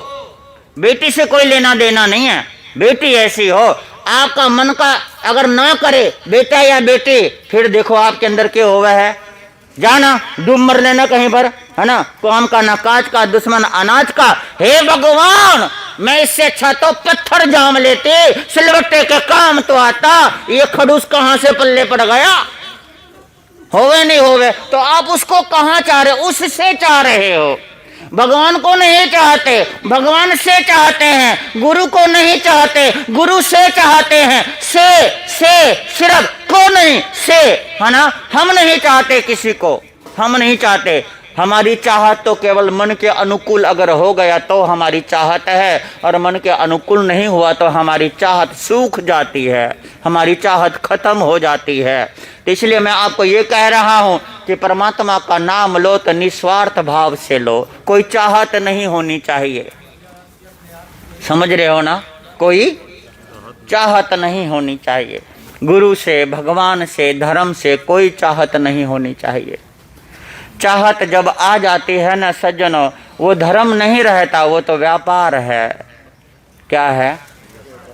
बेटी से कोई लेना देना नहीं है, बेटी ऐसी हो। आपका मन का अगर ना करे बेटा या बेटी, फिर देखो आपके अंदर क्या हुआ है, जाना डूब मर लेना कहीं पर, है ना, कौम का ना काज का, दुश्मन अनाज का। हे भगवान, मैं इससे अच्छा तो पत्थर जाम लेते, सिलवट्टे के काम तो आता, ये खड़ूस कहां से पल्ले पड़ गया। होवे नहीं होवे तो आप उसको कहां चाह रहे, उससे चाह रहे हो। भगवान को नहीं चाहते, भगवान से चाहते हैं। गुरु को नहीं चाहते, गुरु से चाहते हैं। से सिर्फ को नहीं, से, है ना। हम नहीं चाहते किसी को, हम नहीं चाहते। हमारी चाहत तो केवल मन के अनुकूल अगर हो गया तो हमारी चाहत है, और मन के अनुकूल नहीं हुआ तो हमारी चाहत सूख जाती है, हमारी चाहत खत्म हो जाती है। तो इसलिए मैं आपको ये कह रहा हूं कि परमात्मा का नाम लो तो निस्वार्थ भाव से लो, कोई चाहत नहीं होनी चाहिए। समझ रहे हो ना, कोई चाहत नहीं होनी चाहिए। गुरु से, भगवान से, धर्म से कोई चाहत नहीं होनी चाहिए। चाहत जब आ जाती है ना सज्जनों, वो धर्म नहीं रहता, वो तो व्यापार है। क्या है?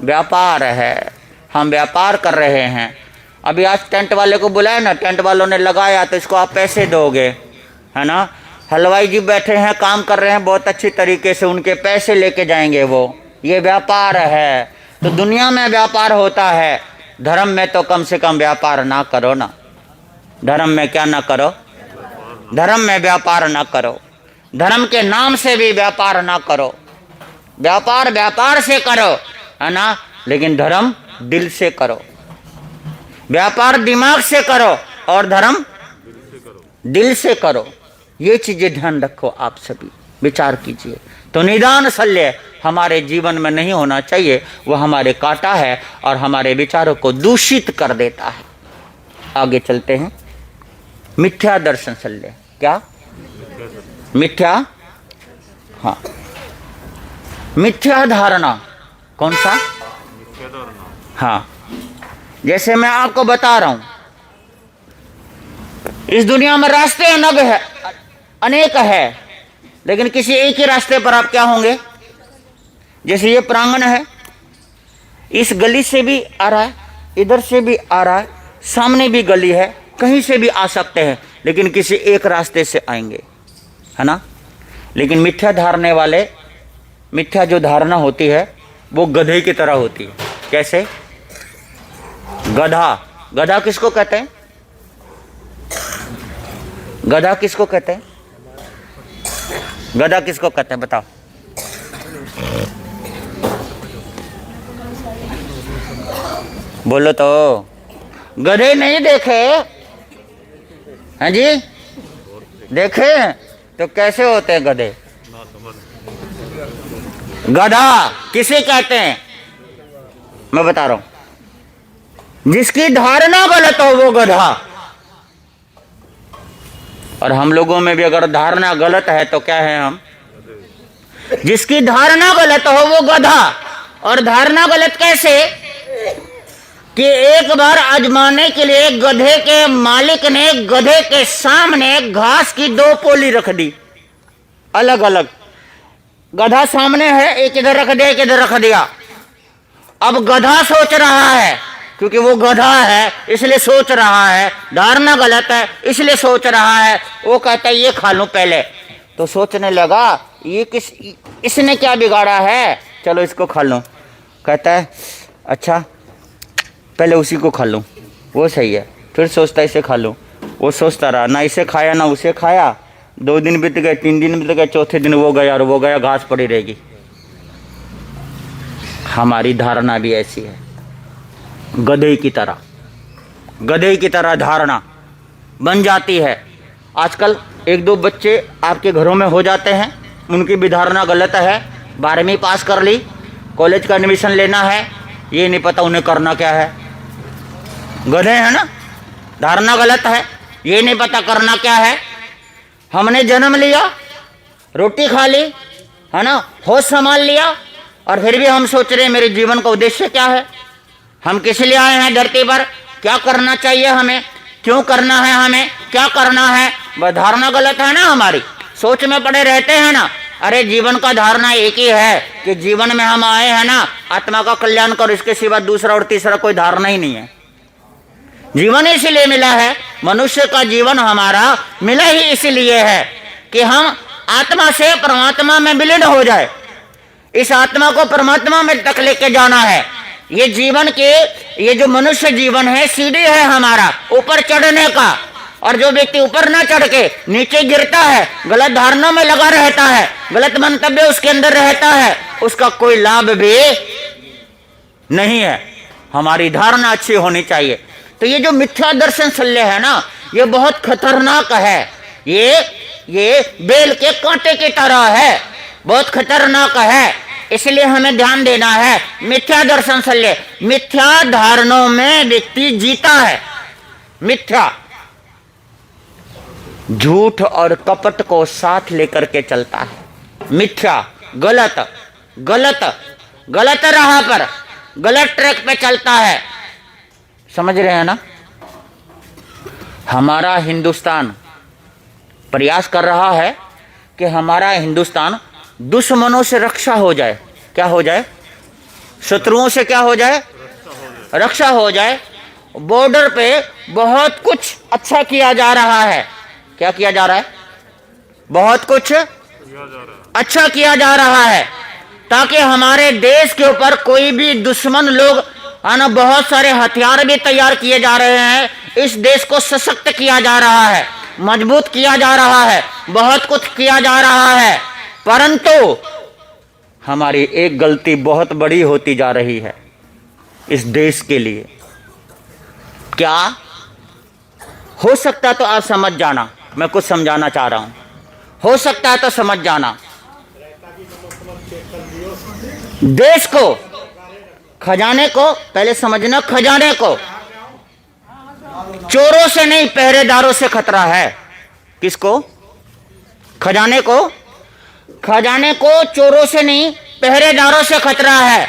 व्यापार है। हम व्यापार कर रहे हैं। अभी आज टेंट वाले को बुलाया ना, टेंट वालों ने लगाया तो इसको आप पैसे दोगे, है ना। हलवाई जी बैठे हैं, काम कर रहे हैं बहुत अच्छी तरीके से, उनके पैसे लेके जाएंगे वो। ये व्यापार है। तो दुनिया में व्यापार होता है, धर्म में तो कम से कम व्यापार ना करो ना। धर्म में क्या ना करो? धर्म में व्यापार ना करो। धर्म के नाम से भी व्यापार ना करो। व्यापार व्यापार से करो, है ना, लेकिन धर्म दिल से करो। व्यापार दिमाग से करो और धर्म दिल से करो। ये चीजें ध्यान रखो, आप सभी विचार कीजिए। तो निदान शल्य हमारे जीवन में नहीं होना चाहिए, वह हमारे कांटा है और हमारे विचारों को दूषित कर देता है। आगे चलते हैं। मिथ्या दर्शन शल्य। क्या? मिथ्या, हाँ, मिथ्या धारणा। कौन सा? हाँ, जैसे मैं आपको बता रहा हूं, इस दुनिया में रास्ते अनग है, अनेक है, लेकिन किसी एक ही रास्ते पर आप क्या होंगे। जैसे ये प्रांगण है, इस गली से भी आ रहा है, इधर से भी आ रहा है, सामने भी गली है, कहीं से भी आ सकते हैं, लेकिन किसी एक रास्ते से आएंगे, है ना। लेकिन मिथ्या धारने वाले, मिथ्या जो धारणा होती है वो गधे की तरह होती है। कैसे? गधा। गधा किसको कहते हैं? गधा किसको कहते हैं? गधा किसको कहते हैं बताओ? बोलो तो। गधे नहीं देखे हैं जी? देखे तो कैसे होते हैं गधे? गधा किसे कहते हैं? मैं बता रहा हूं, जिसकी धारणा गलत हो वो गधा। और हम लोगों में भी अगर धारणा गलत है तो क्या है हम? जिसकी धारणा गलत हो वो गधा। और धारणा गलत कैसे? कि एक बार आजमाने के लिए गधे के मालिक ने गधे के सामने घास की 2 पोली रख दी, अलग अलग। गधा सामने है, एक इधर रख दिया, एक इधर रख दिया। अब गधा सोच रहा है, क्योंकि वो गधा है इसलिए सोच रहा है, धारणा गलत है इसलिए सोच रहा है। वो कहता है ये खा लूं पहले, तो सोचने लगा ये इसने क्या बिगाड़ा है, चलो इसको खा लूं। कहता है अच्छा पहले उसी को खा लूं, वो सही है। फिर सोचता है इसे खा लूं, वो सोचता रहा, ना इसे खाया ना उसे खाया। 2 दिन बीत गए, 3 दिन बीत गए, चौथे दिन वो गया और वो गया, घास पड़ी रहेगी। हमारी धारणा भी ऐसी है, गधे की तरह, गधे की तरह धारणा बन जाती है। आजकल 1-2 बच्चे आपके घरों में हो जाते हैं, उनकी भी धारणा गलत है। 12वीं पास कर ली, कॉलेज का एडमिशन लेना है, ये नहीं पता उन्हें करना क्या है। गधे हैं ना, धारणा गलत है, ये नहीं पता करना क्या है। हमने जन्म लिया, रोटी खा ली, है ना, होश संभाल लिया, और फिर भी हम सोच रहे हैं मेरे जीवन का उद्देश्य क्या है, हम किस लिए आए हैं धरती पर, क्या करना चाहिए हमें, क्यों करना है हमें, क्या करना है। वह धारणा गलत है ना, हमारी सोच में पड़े रहते हैं ना। अरे जीवन का धारणा एक ही है कि जीवन में हम आए हैं ना आत्मा का कल्याण करो, इसके सिवा दूसरा और तीसरा कोई धारणा ही नहीं है। जीवन इसलिए मिला है, मनुष्य का जीवन हमारा मिला ही इसलिए है कि हम आत्मा से परमात्मा में विलीन हो जाए, इस आत्मा को परमात्मा में तक लेके जाना है। ये जीवन के, ये जो मनुष्य जीवन है सीढ़ी है हमारा ऊपर चढ़ने का, और जो व्यक्ति ऊपर ना चढ़ के नीचे गिरता है, गलत धारणा में लगा रहता है, गलत मंतव्य उसके अंदर रहता है, उसका कोई लाभ भी नहीं है। हमारी धारणा अच्छी होनी चाहिए। तो ये जो मिथ्या दर्शन शल्य है ना, ये बहुत खतरनाक है। ये बेल के कांटे की तरह है, बहुत खतरनाक है। इसलिए हमें ध्यान देना है। मिथ्या दर्शन शल्य, मिथ्या धारणों में व्यक्ति जीता है। मिथ्या, झूठ और कपट को साथ लेकर के चलता है। मिथ्या, गलत गलत गलत राह पर, गलत ट्रैक पे चलता है। समझ रहे हैं ना? हमारा हिंदुस्तान प्रयास कर रहा है कि हमारा हिंदुस्तान दुश्मनों से रक्षा हो जाए। क्या हो जाए? शत्रुओं से क्या हो जाए? रक्षा हो जाए। बॉर्डर पे बहुत कुछ अच्छा किया जा रहा है। क्या किया जा रहा है? बहुत कुछ अच्छा किया जा रहा है, ताकि हमारे देश के ऊपर कोई भी दुश्मन लोग आना, बहुत सारे हथियार भी तैयार किए जा रहे हैं। इस देश को सशक्त किया जा रहा है, मजबूत किया जा रहा है, बहुत कुछ किया जा रहा है। परंतु हमारी एक गलती बहुत बड़ी होती जा रही है इस देश के लिए। क्या हो सकता है तो आप समझ जाना, मैं कुछ समझाना चाह रहा हूं। हो सकता है तो समझ जाना। देश को, खजाने को, पहले समझना, खजाने को चोरों से नहीं पहरेदारों से खतरा है। किसको? खजाने को। खजाने को चोरों से नहीं पहरेदारों से खतरा है।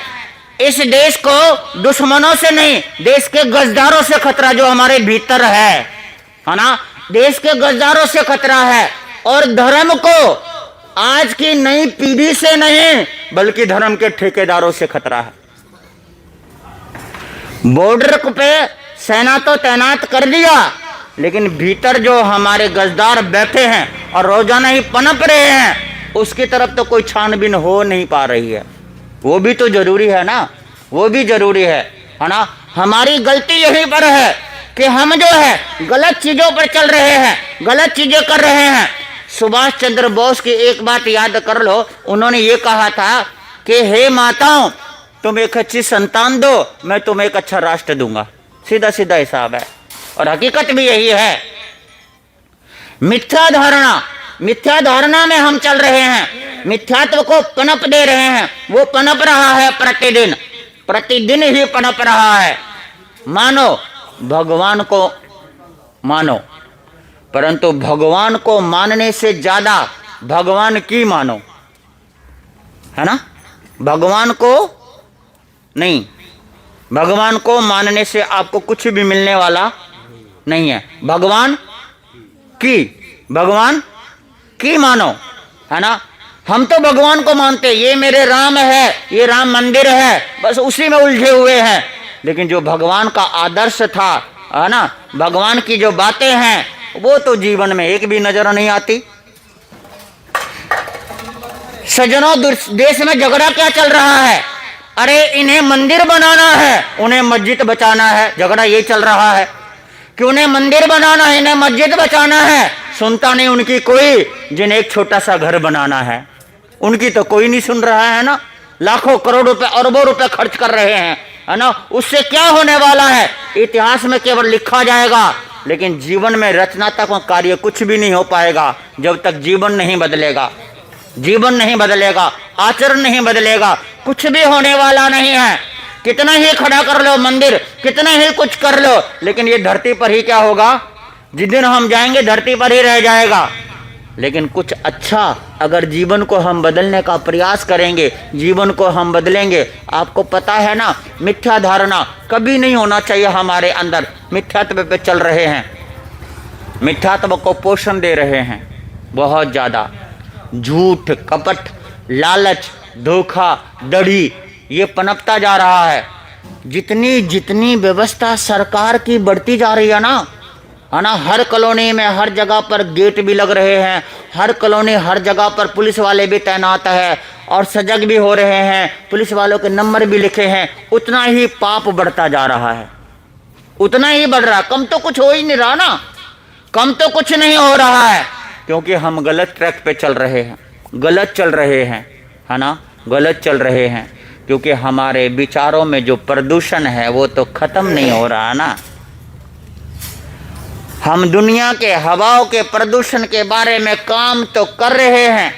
इस देश को दुश्मनों से नहीं, देश के गजदारों से खतरा जो हमारे भीतर है ना, देश के गजदारों से खतरा है। और धर्म को आज की नई पीढ़ी से नहीं, बल्कि धर्म के ठेकेदारों से खतरा है। बॉर्डर पे सेना तो तैनात कर दिया, लेकिन भीतर जो हमारे गजदार बैठे हैं और रोजाना ही पनप रहे हैं, उसकी तरफ तो कोई छानबीन हो नहीं पा रही है। वो भी तो जरूरी है ना, वो भी जरूरी है ना। हमारी गलती यहीं पर है कि हम जो है गलत चीजों पर चल रहे हैं, गलत चीजें कर रहे हैं। सुभाष चंद्र बोस की एक बात याद कर लो, उन्होंने ये कहा था कि हे माताओं, तुम एक अच्छी संतान दो, मैं तुम्हें एक अच्छा राष्ट्र दूंगा। सीधा सीधा हिसाब है, और हकीकत भी यही है। मिथ्या धारणा, मिथ्या धारणा में हम चल रहे हैं, मिथ्यात्व को पनप दे रहे हैं। वो पनप रहा है प्रतिदिन, प्रतिदिन ही पनप रहा है। मानो भगवान को मानो, परंतु भगवान को मानने से ज्यादा भगवान की मानो, है ना। भगवान को नहीं, भगवान को मानने से आपको कुछ भी मिलने वाला नहीं है। भगवान की मानो, है ना। हम तो भगवान को मानते, ये मेरे राम है, ये राम मंदिर है, बस उसी में उलझे हुए हैं। लेकिन जो भगवान का आदर्श था, है ना, भगवान की जो बातें हैं, वो तो जीवन में एक भी नजर नहीं आती। सज्जनों, देश में झगड़ा क्या चल रहा है? अरे इन्हें मंदिर बनाना है, उन्हें मस्जिद बचाना है। झगड़ा ये चल रहा है कि उन्हें मंदिर बनाना है, इन्हें मस्जिद बचाना है। सुनता नहीं उनकी कोई, जिन्हें एक छोटा सा घर बनाना है, उनकी तो कोई नहीं सुन रहा है ना। लाखों करोड़ रुपए, अरबों रुपए खर्च कर रहे हैं, है ना। उससे क्या होने वाला है? इतिहास में केवल लिखा जाएगा, लेकिन जीवन में रचनात्मक कार्य कुछ भी नहीं हो पाएगा जब तक जीवन नहीं बदलेगा। जीवन नहीं बदलेगा, आचरण नहीं बदलेगा, कुछ भी होने वाला नहीं है। कितना ही खड़ा कर लो मंदिर, कितना ही कुछ कर लो, लेकिन ये धरती पर ही क्या होगा? जिस दिन हम जाएंगे धरती पर ही रह जाएगा। लेकिन कुछ अच्छा अगर जीवन को हम बदलने का प्रयास करेंगे, जीवन को हम बदलेंगे। आपको पता है ना, मिथ्या धारणा कभी नहीं होना चाहिए हमारे अंदर। मिथ्यात्व पे चल रहे हैं, मिथ्यात्व को पोषण दे रहे हैं बहुत ज़्यादा। झूठ, कपट, लालच, धोखा, दड़ी, ये पनपता जा रहा है। जितनी जितनी व्यवस्था सरकार की बढ़ती जा रही है ना, हर कॉलोनी में हर जगह पर गेट भी लग रहे हैं, हर कॉलोनी हर जगह पर पुलिस वाले भी तैनात है और सजग भी हो रहे हैं, पुलिस वालों के नंबर भी लिखे हैं, उतना ही पाप बढ़ता जा रहा है, उतना ही बढ़ रहा। कम तो कुछ हो ही नहीं रहा ना, कम तो कुछ नहीं हो रहा है, क्योंकि हम गलत ट्रैक पे चल रहे हैं, गलत चल रहे हैं, है ना, गलत चल रहे हैं, क्योंकि हमारे विचारों में जो प्रदूषण है वो तो खत्म नहीं हो रहा ना। हम दुनिया के हवाओं के प्रदूषण के बारे में काम तो कर रहे हैं,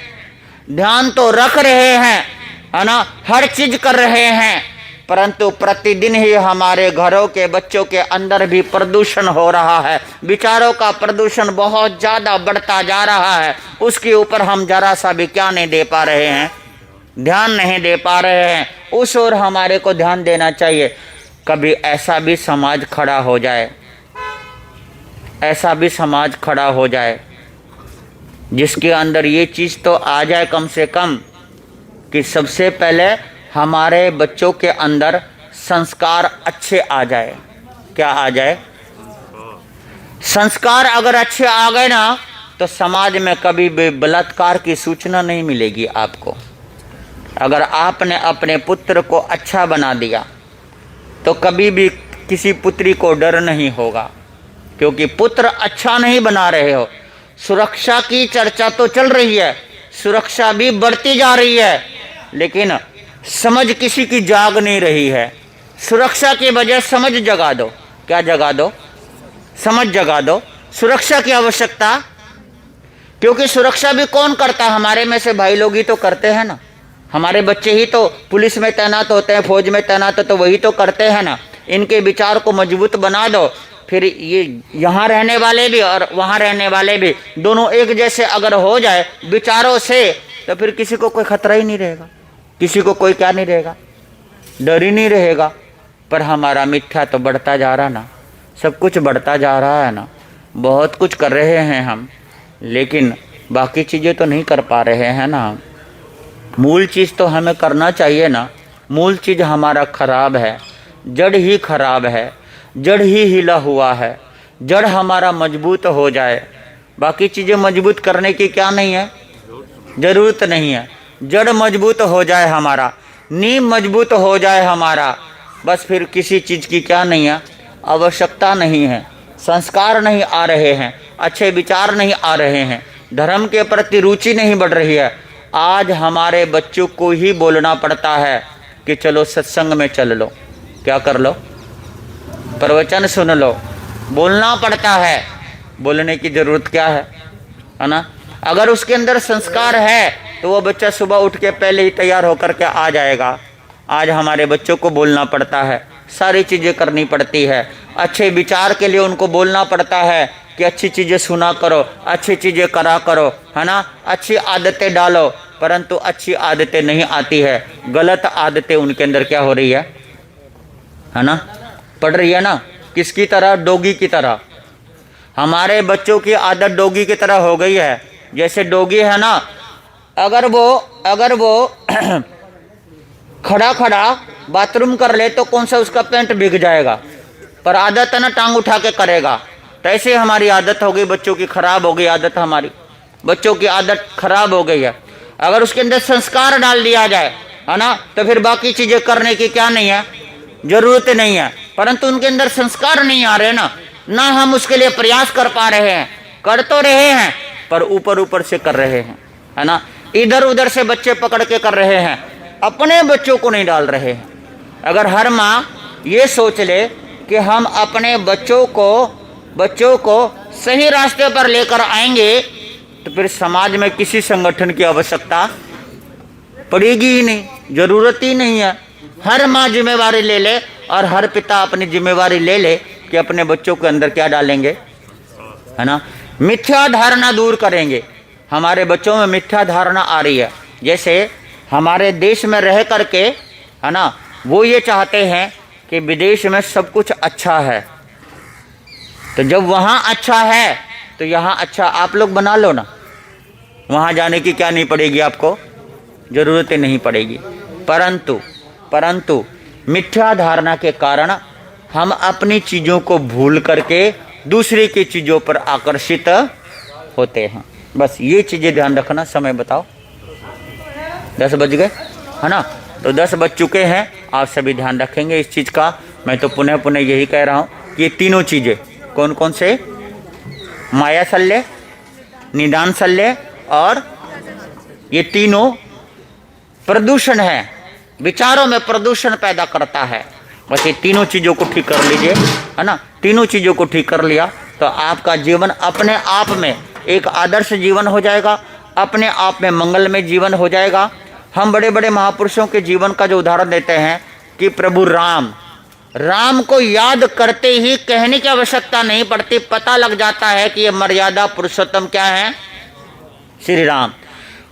ध्यान तो रख रहे हैं, है ना, हर चीज कर रहे हैं, परंतु प्रतिदिन ही हमारे घरों के बच्चों के अंदर भी प्रदूषण हो रहा है, विचारों का प्रदूषण बहुत ज़्यादा बढ़ता जा रहा है। उसके ऊपर हम जरा सा भी क्या नहीं दे पा रहे हैं, ध्यान नहीं दे पा रहे हैं। उस ओर हमारे को ध्यान देना चाहिए। कभी ऐसा भी समाज खड़ा हो जाए, ऐसा भी समाज खड़ा हो जाए जिसके अंदर ये चीज़ तो आ जाए कम से कम कि सबसे पहले हमारे बच्चों के अंदर संस्कार अच्छे आ जाए। क्या आ जाए? संस्कार अगर अच्छे आ गए ना तो समाज में कभी भी बलात्कार की सूचना नहीं मिलेगी आपको। अगर आपने अपने पुत्र को अच्छा बना दिया तो कभी भी किसी पुत्री को डर नहीं होगा, क्योंकि पुत्र अच्छा नहीं बना रहे हो। सुरक्षा की चर्चा तो चल रही है, सुरक्षा भी बढ़ती जा रही है, लेकिन समझ किसी की जाग नहीं रही है। सुरक्षा के बजाय समझ जगा दो। क्या जगा दो? समझ जगा दो। सुरक्षा की आवश्यकता, क्योंकि सुरक्षा भी कौन करता है? हमारे में से भाई लोग ही तो करते हैं ना। हमारे बच्चे ही तो पुलिस में तैनात होते हैं, फौज में तैनात होते, तो वही तो करते हैं ना। इनके विचार को मजबूत बना दो, फिर ये यहाँ रहने वाले भी और वहाँ रहने वाले भी दोनों एक जैसे अगर हो जाए विचारों से, तो फिर किसी को कोई खतरा ही नहीं रहेगा, किसी को कोई क्या नहीं रहेगा, डर ही नहीं रहेगा। पर हमारा मिथ्या तो बढ़ता जा रहा ना, सब कुछ बढ़ता जा रहा है ना। बहुत कुछ कर रहे हैं हम, लेकिन बाकी चीज़ें तो नहीं कर पा रहे हैं ना। मूल चीज़ तो हमें करना चाहिए ना। मूल चीज़ हमारा खराब है, जड़ ही खराब है, जड़ ही हिला हुआ है। जड़ हमारा मजबूत हो जाए, बाकी चीज़ें मजबूत करने की क्या नहीं है, ज़रूरत नहीं है। जड़ मजबूत हो जाए हमारा, नींव मजबूत हो जाए हमारा, बस फिर किसी चीज़ की क्या नहीं है, आवश्यकता नहीं है। संस्कार नहीं आ रहे हैं, अच्छे विचार नहीं आ रहे हैं, धर्म के प्रति रुचि नहीं बढ़ रही है। आज हमारे बच्चों को ही बोलना पड़ता है कि चलो सत्संग में चल लो, क्या कर लो, प्रवचन सुन लो। बोलना पड़ता है, बोलने की ज़रूरत क्या है ना। अगर उसके अंदर संस्कार है तो वो बच्चा सुबह उठ के पहले ही तैयार होकर के आ जाएगा। आज हमारे बच्चों को बोलना पड़ता है, सारी चीज़ें करनी पड़ती है। अच्छे विचार के लिए उनको बोलना पड़ता है कि अच्छी चीज़ें सुना करो, अच्छी चीज़ें करा करो, है ना, अच्छी आदतें डालो। परंतु अच्छी आदतें नहीं आती है, गलत आदतें उनके अंदर क्या हो रही है ना, पड़ रही है ना। किसकी तरह? डोगी की तरह। हमारे बच्चों की आदत डोगी की तरह हो गई है। जैसे डोगी है ना, अगर वो खड़ा खड़ा बाथरूम कर ले तो कौन सा उसका पैंट भीग जाएगा, पर आदत है ना टांग उठा के करेगा। तो ऐसे हमारी आदत हो गई, बच्चों की खराब हो गई आदत, हमारी बच्चों की आदत खराब हो गई है। अगर उसके अंदर संस्कार डाल दिया जाए, है ना, तो फिर बाकी चीज़ें करने की क्या नहीं है, ज़रूरत नहीं है। परंतु उनके अंदर संस्कार नहीं आ रहे ना हम उसके लिए प्रयास कर पा रहे हैं। कर तो रहे हैं पर ऊपर ऊपर से कर रहे हैं, है ना, इधर उधर से बच्चे पकड़ के कर रहे हैं, अपने बच्चों को नहीं डाल रहे हैं। अगर हर माँ ये सोच ले कि हम अपने बच्चों को सही रास्ते पर लेकर आएंगे, तो फिर समाज में किसी संगठन की आवश्यकता पड़ेगी ही नहीं, ज़रूरत ही नहीं है। हर माँ जिम्मेवारी ले ले और हर पिता अपनी जिम्मेवारी ले ले कि अपने बच्चों के अंदर क्या डालेंगे, है ना, मिथ्या धारणा दूर करेंगे। हमारे बच्चों में मिथ्या धारणा आ रही है। जैसे हमारे देश में रह करके, है ना, वो ये चाहते हैं कि विदेश में सब कुछ अच्छा है, तो जब वहाँ अच्छा है तो यहाँ अच्छा आप लोग बना लो ना। वहाँ जाने की क्या नहीं पड़ेगी, आपको ज़रूरत ही नहीं पड़ेगी। परंतु मिथ्या धारणा के कारण हम अपनी चीज़ों को भूल करके दूसरे की चीज़ों पर आकर्षित होते हैं। बस ये चीज़ें ध्यान रखना। समय बताओ, 10 बज गए है ना? तो 10 बज चुके हैं। आप सभी ध्यान रखेंगे इस चीज़ का। मैं तो पुनः पुनः यही कह रहा हूँ कि ये तीनों चीज़ें कौन कौन से, माया शल्य, निदान शल्य और ये तीनों प्रदूषण है, विचारों में प्रदूषण पैदा करता है। बस ये तीनों चीज़ों को ठीक कर लीजिए, है ना? तीनों चीज़ों को ठीक कर लिया तो आपका जीवन अपने आप में एक आदर्श जीवन हो जाएगा, अपने आप में मंगलमय जीवन हो जाएगा। हम बड़े बड़े महापुरुषों के जीवन का जो उदाहरण देते हैं कि प्रभु राम को याद करते ही कहने की आवश्यकता नहीं पड़ती, पता लग जाता है कि ये मर्यादा पुरुषोत्तम क्या है, श्री राम।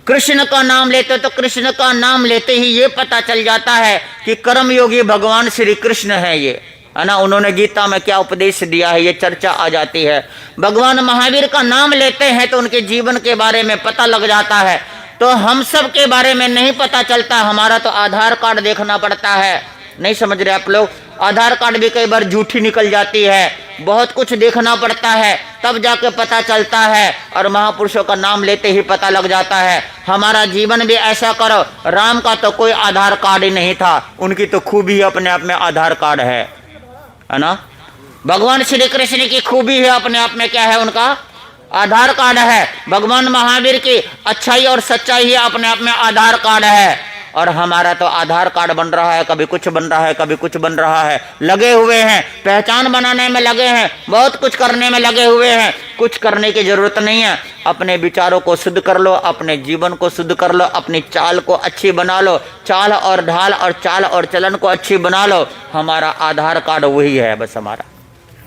कृष्ण का नाम लेते तो कृष्ण का नाम लेते ही ये पता चल जाता है कि कर्मयोगी भगवान श्री कृष्ण है ये, है ना? उन्होंने गीता में क्या उपदेश दिया है ये चर्चा आ जाती है। भगवान महावीर का नाम लेते हैं तो उनके जीवन के बारे में पता लग जाता है। तो हम सब के बारे में नहीं पता चलता, हमारा तो आधार कार्ड देखना पड़ता है। नहीं समझ रहे आप लोग? आधार कार्ड भी कई बार झूठी निकल जाती है, बहुत कुछ देखना पड़ता है तब जाके पता चलता है। और महापुरुषों का नाम लेते ही पता लग जाता है। हमारा जीवन भी ऐसा करो। राम का तो कोई आधार कार्ड ही नहीं था, उनकी तो खूबी अपने आप में आधार कार्ड है ना? भगवान श्री कृष्ण की खूबी है अपने आप में क्या है, उनका आधार कार्ड है। भगवान महावीर की अच्छाई और सच्चाई ही अपने आप में आधार कार्ड है। और हमारा तो आधार कार्ड बन रहा है, कभी कुछ बन रहा है, कभी कुछ बन रहा है, लगे हुए हैं, पहचान बनाने में लगे हैं, बहुत कुछ करने में लगे हुए हैं। कुछ करने की जरूरत नहीं है। अपने विचारों को शुद्ध कर लो, अपने जीवन को शुद्ध कर लो, अपनी चाल को अच्छी बना लो, चाल और ढाल और चाल और चलन को अच्छी बना लो। हमारा आधार कार्ड वही है। बस हमारा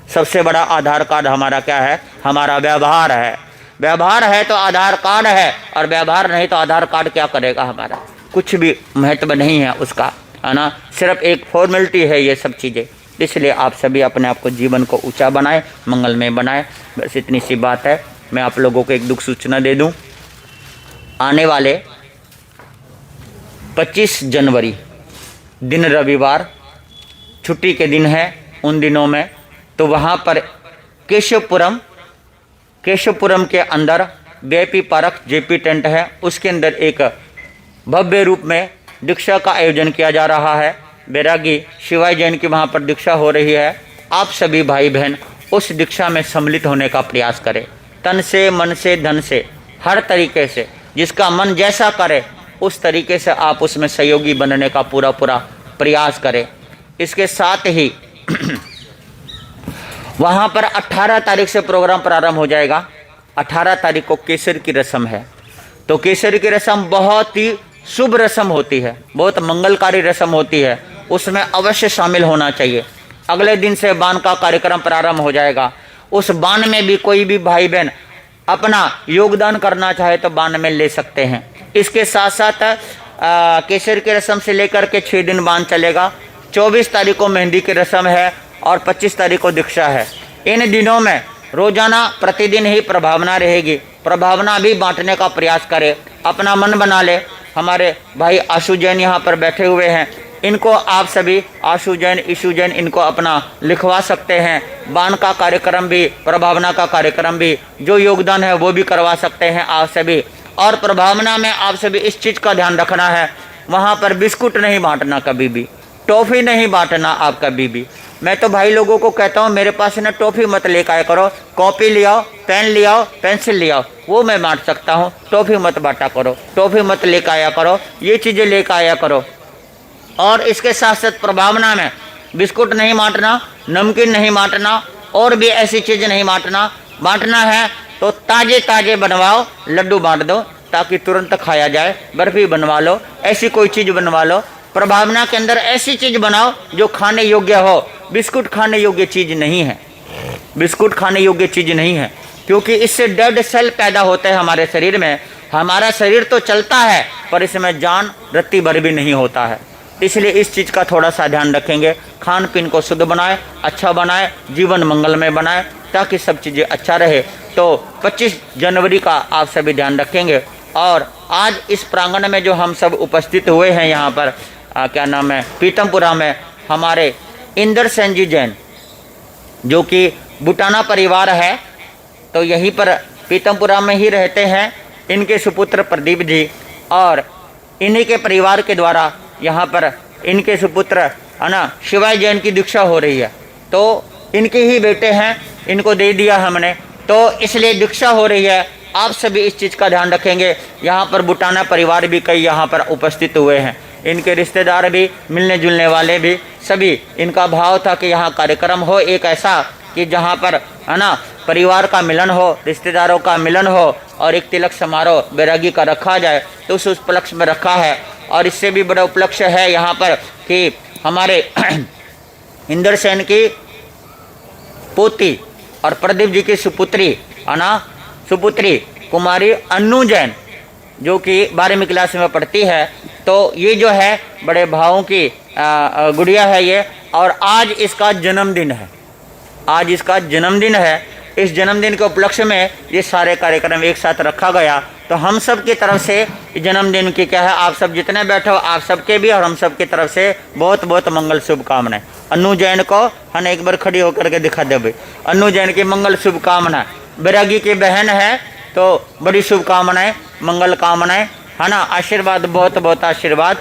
सबसे बड़ा आधार कार्ड हमारा क्या है, हमारा व्यवहार है। व्यवहार है तो आधार कार्ड है, और व्यवहार नहीं तो आधार कार्ड क्या करेगा, हमारा कुछ भी महत्व नहीं है उसका, है ना? सिर्फ एक फॉर्मेलिटी है ये सब चीज़ें। इसलिए आप सभी अपने आप को जीवन को ऊंचा बनाएं, मंगलमय बनाएं। बस इतनी सी बात है। मैं आप लोगों को एक दुख सूचना दे दूं, आने वाले 25 जनवरी दिन रविवार छुट्टी के दिन है। उन दिनों में तो वहाँ पर केशवपुरम के अंदर VIP पार्क JP टेंट है, उसके अंदर एक भव्य रूप में दीक्षा का आयोजन किया जा रहा है। बैरागी शिवाय जैन की वहाँ पर दीक्षा हो रही है। आप सभी भाई बहन उस दीक्षा में सम्मिलित होने का प्रयास करें, तन से, मन से, धन से, हर तरीके से। जिसका मन जैसा करे उस तरीके से आप उसमें सहयोगी बनने का पूरा प्रयास करें। इसके साथ ही वहाँ पर 18 तारीख से प्रोग्राम प्रारंभ हो जाएगा। 18 तारीख को केसर की रस्म है। तो केसर की रस्म बहुत ही शुभ रस्म होती है, बहुत मंगलकारी रस्म होती है, उसमें अवश्य शामिल होना चाहिए। अगले दिन से बान का कार्यक्रम प्रारंभ हो जाएगा। उस बान में भी कोई भी भाई बहन अपना योगदान करना चाहे तो बान में ले सकते हैं। इसके साथ साथ केसर की रस्म से लेकर के 6 दिन बान चलेगा। 24 तारीख को मेहंदी की रस्म है और 25 तारीख को दीक्षा है। इन दिनों में रोजाना प्रतिदिन ही प्रभावना रहेगी। प्रभावना भी बांटने का प्रयास करें, अपना मन बना ले। हमारे भाई आशु जैन यहाँ पर बैठे हुए हैं, इनको आप सभी आशु जैन, ईशु जैन, इनको अपना लिखवा सकते हैं। बान का कार्यक्रम भी, प्रभावना का कार्यक्रम भी, जो योगदान है वो भी करवा सकते हैं आप सभी। और प्रभावना में आप सभी इस चीज़ का ध्यान रखना है, वहाँ पर बिस्कुट नहीं बांटना, कभी भी टॉफ़ी नहीं बांटना आप कभी भी। मैं तो भाई लोगों को कहता हूँ मेरे पास ना टॉफ़ी मत लेकर आया करो, कॉपी ले आओ, पेन ले आओ, पेंसिल ले आओ, वो मैं बांट सकता हूँ। टॉफ़ी मत बांटा करो, टॉफ़ी मत लेकर आया करो, ये चीज़ें लेकर आया करो। और इसके साथ साथ प्रभावना में बिस्कुट नहीं बांटना, नमकीन नहीं बांटना, और भी ऐसी चीज़ नहीं बांटना। बांटना है तो ताज़े ताज़े बनवाओ, लड्डू बांट दो ताकि तुरंत खाया जाए। बर्फ़ी बनवा लो, ऐसी कोई चीज़ बनवा लो। प्रभावना के अंदर ऐसी चीज़ बनाओ जो खाने योग्य हो। बिस्कुट खाने योग्य चीज़ नहीं है, बिस्कुट खाने योग्य चीज़ नहीं है, क्योंकि इससे डेड सेल पैदा होते हैं हमारे शरीर में। हमारा शरीर तो चलता है पर इसमें जान रत्ती भर भी नहीं होता है। इसलिए इस चीज़ का थोड़ा सा ध्यान रखेंगे। खान पीन को शुद्ध बनाए, अच्छा बनाए, जीवन मंगलमय बनाए, ताकि सब चीज़ें अच्छा रहे। तो 25 जनवरी का आप सभी ध्यान रखेंगे। और आज इस प्रांगण में जो हम सब उपस्थित हुए हैं यहाँ पर क्या नाम है, पीतमपुरा में, हमारे इंदर सेन जी जैन, जो कि बुटाना परिवार है, तो यहीं पर पीतमपुरा में ही रहते हैं। इनके सुपुत्र प्रदीप जी और इन्हीं के परिवार के द्वारा यहाँ पर इनके सुपुत्र है ना शिवाय जैन की दीक्षा हो रही है। तो इनके ही बेटे हैं, इनको दे दिया हमने, तो इसलिए दीक्षा हो रही है। आप सभी इस चीज़ का ध्यान रखेंगे। यहाँ पर बुटाना परिवार भी कई यहाँ पर उपस्थित हुए हैं, इनके रिश्तेदार भी, मिलने जुलने वाले भी, सभी। इनका भाव था कि यहाँ कार्यक्रम हो एक ऐसा कि जहाँ पर है ना परिवार का मिलन हो, रिश्तेदारों का मिलन हो, और एक तिलक समारोह बैरागी का रखा जाए। तो उस उपलक्ष्य में रखा है। और इससे भी बड़ा उपलक्ष्य है यहाँ पर कि हमारे इंदर सेन की पोती और प्रदीप जी की सुपुत्री सुपुत्री कुमारी अन्नू जैन, जो कि 12वीं क्लास में पढ़ती है। तो ये जो है बड़े भावों की गुड़िया है ये। और आज इसका जन्मदिन है, आज इसका जन्मदिन है। इस जन्मदिन के उपलक्ष्य में ये सारे कार्यक्रम एक साथ रखा गया। तो हम सब की तरफ से जन्मदिन की क्या है, आप सब जितने बैठे हो आप सबके भी और हम सब की तरफ से बहुत बहुत मंगल शुभकामनाएं। अन्नू जैन को हम एक बार खड़ी होकर के दिखा दे भाई। अन्नू जैन की मंगल शुभकामनाएं। बैरागी की बहन है तो बड़ी शुभकामनाएं, मंगल कामनाएं, है ना। आशीर्वाद, बहुत बहुत आशीर्वाद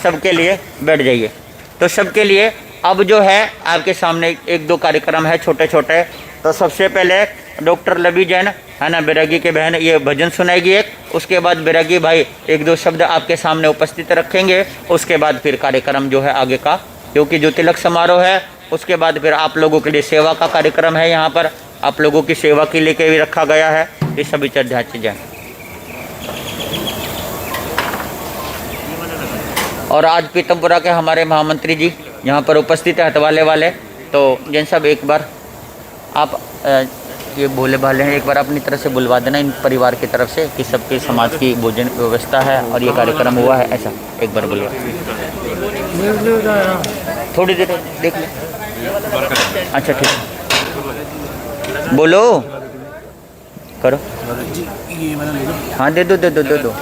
सबके लिए। बैठ जाइए। तो सबके लिए अब जो है आपके सामने एक दो कार्यक्रम है छोटे छोटे। तो सबसे पहले डॉक्टर लवी जैन है ना, बैरागी के बहन, ये भजन सुनाएगी एक। उसके बाद बैरागी भाई एक दो शब्द आपके सामने उपस्थित रखेंगे। उसके बाद फिर कार्यक्रम जो है आगे का, क्योंकि जो तिलक समारोह है उसके बाद फिर आप लोगों के लिए सेवा का कार्यक्रम है। यहाँ पर आप लोगों की सेवा के लिए भी रखा गया है। ये सभी चर्चा चीजें। और आज पीतमपुरा के हमारे महामंत्री जी यहाँ पर उपस्थित है, हतवाले वाले। तो जैन साहब एक बार आप ये भोले भाले हैं, एक बार अपनी तरफ से बुलवा देना इन परिवार की तरफ से कि सबके समाज की भोजन व्यवस्था है और ये कार्यक्रम हुआ है, ऐसा एक बार बुलवा। थोड़ी देर देख ले। अच्छा ठीक है, बोलो करो। हाँ दे दो दे दो दे दो।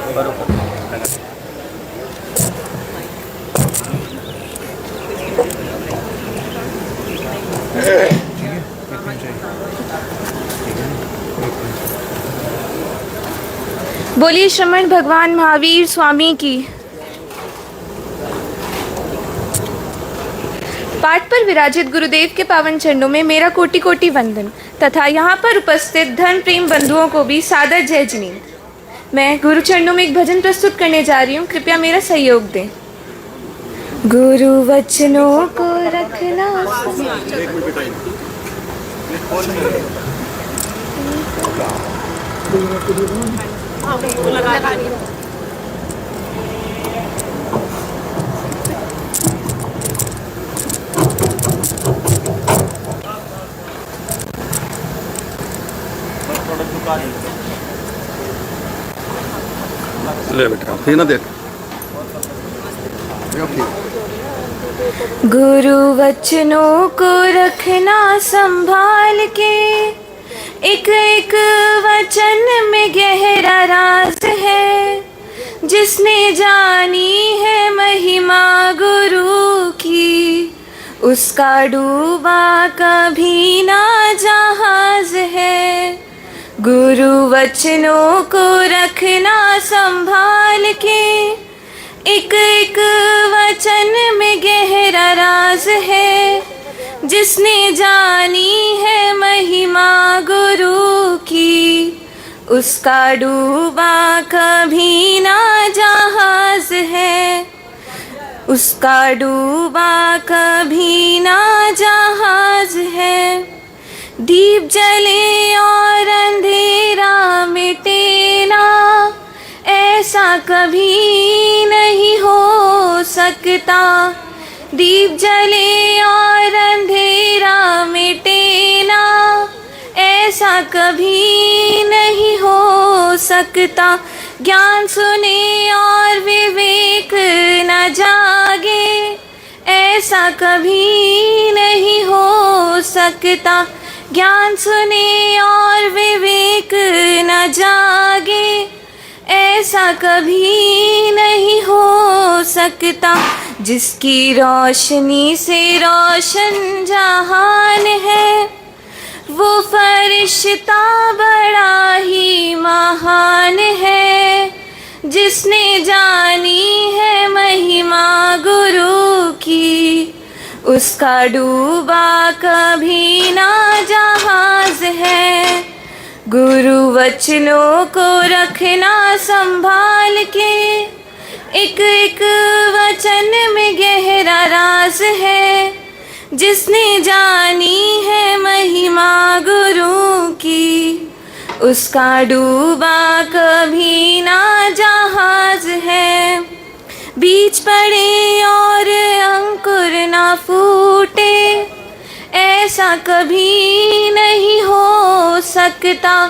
बोलिए श्रमण भगवान महावीर स्वामी की। पाठ पर विराजित गुरुदेव के पावन चरणों में मेरा कोटि कोटि वंदन तथा यहाँ पर उपस्थित धर्म प्रेम बंधुओं को भी सादर जय जिनेंद्र। मैं गुरु चरणों में एक भजन प्रस्तुत करने जा रही हूँ, कृपया मेरा सहयोग दें। गुरु वचनों को रखना ले बेटा फिर ना देख। गुरु वचनों को रखना संभाल के, एक एक वचन में गहरा राज है। जिसने जानी है महिमा गुरु की, उसका डूबा कभी ना जहाज है। गुरु वचनों को रखना संभाल के, एक एक वचन में गहरा राज है। जिसने जानी है महिमा गुरु की, उसका डूबा कभी ना जहाज है। उसका डूबा कभी ना जहाज है। दीप जले और अंधेरा मिटे ना, ऐसा कभी नहीं हो सकता। दीप जले और अंधेरा मिटे ना, ऐसा कभी नहीं हो सकता। ज्ञान सुने और विवेक न जागे, ऐसा कभी नहीं हो सकता। ज्ञान सुने और विवेक न जागे, ऐसा कभी नहीं हो सकता। जिसकी रोशनी से रोशन जहान है, वो फरिश्ता बड़ा ही महान है। जिसने जानी है महिमा गुरु की, उसका डूबा कभी ना जहाज है। गुरु वचनों को रखना संभाल के, एक एक वचन में गहरा राज है। जिसने जानी है महिमा गुरु की, उसका डूबा कभी ना जहाज है। बीज पड़े और अंकुर ना फूटे, ऐसा कभी नहीं हो सकता।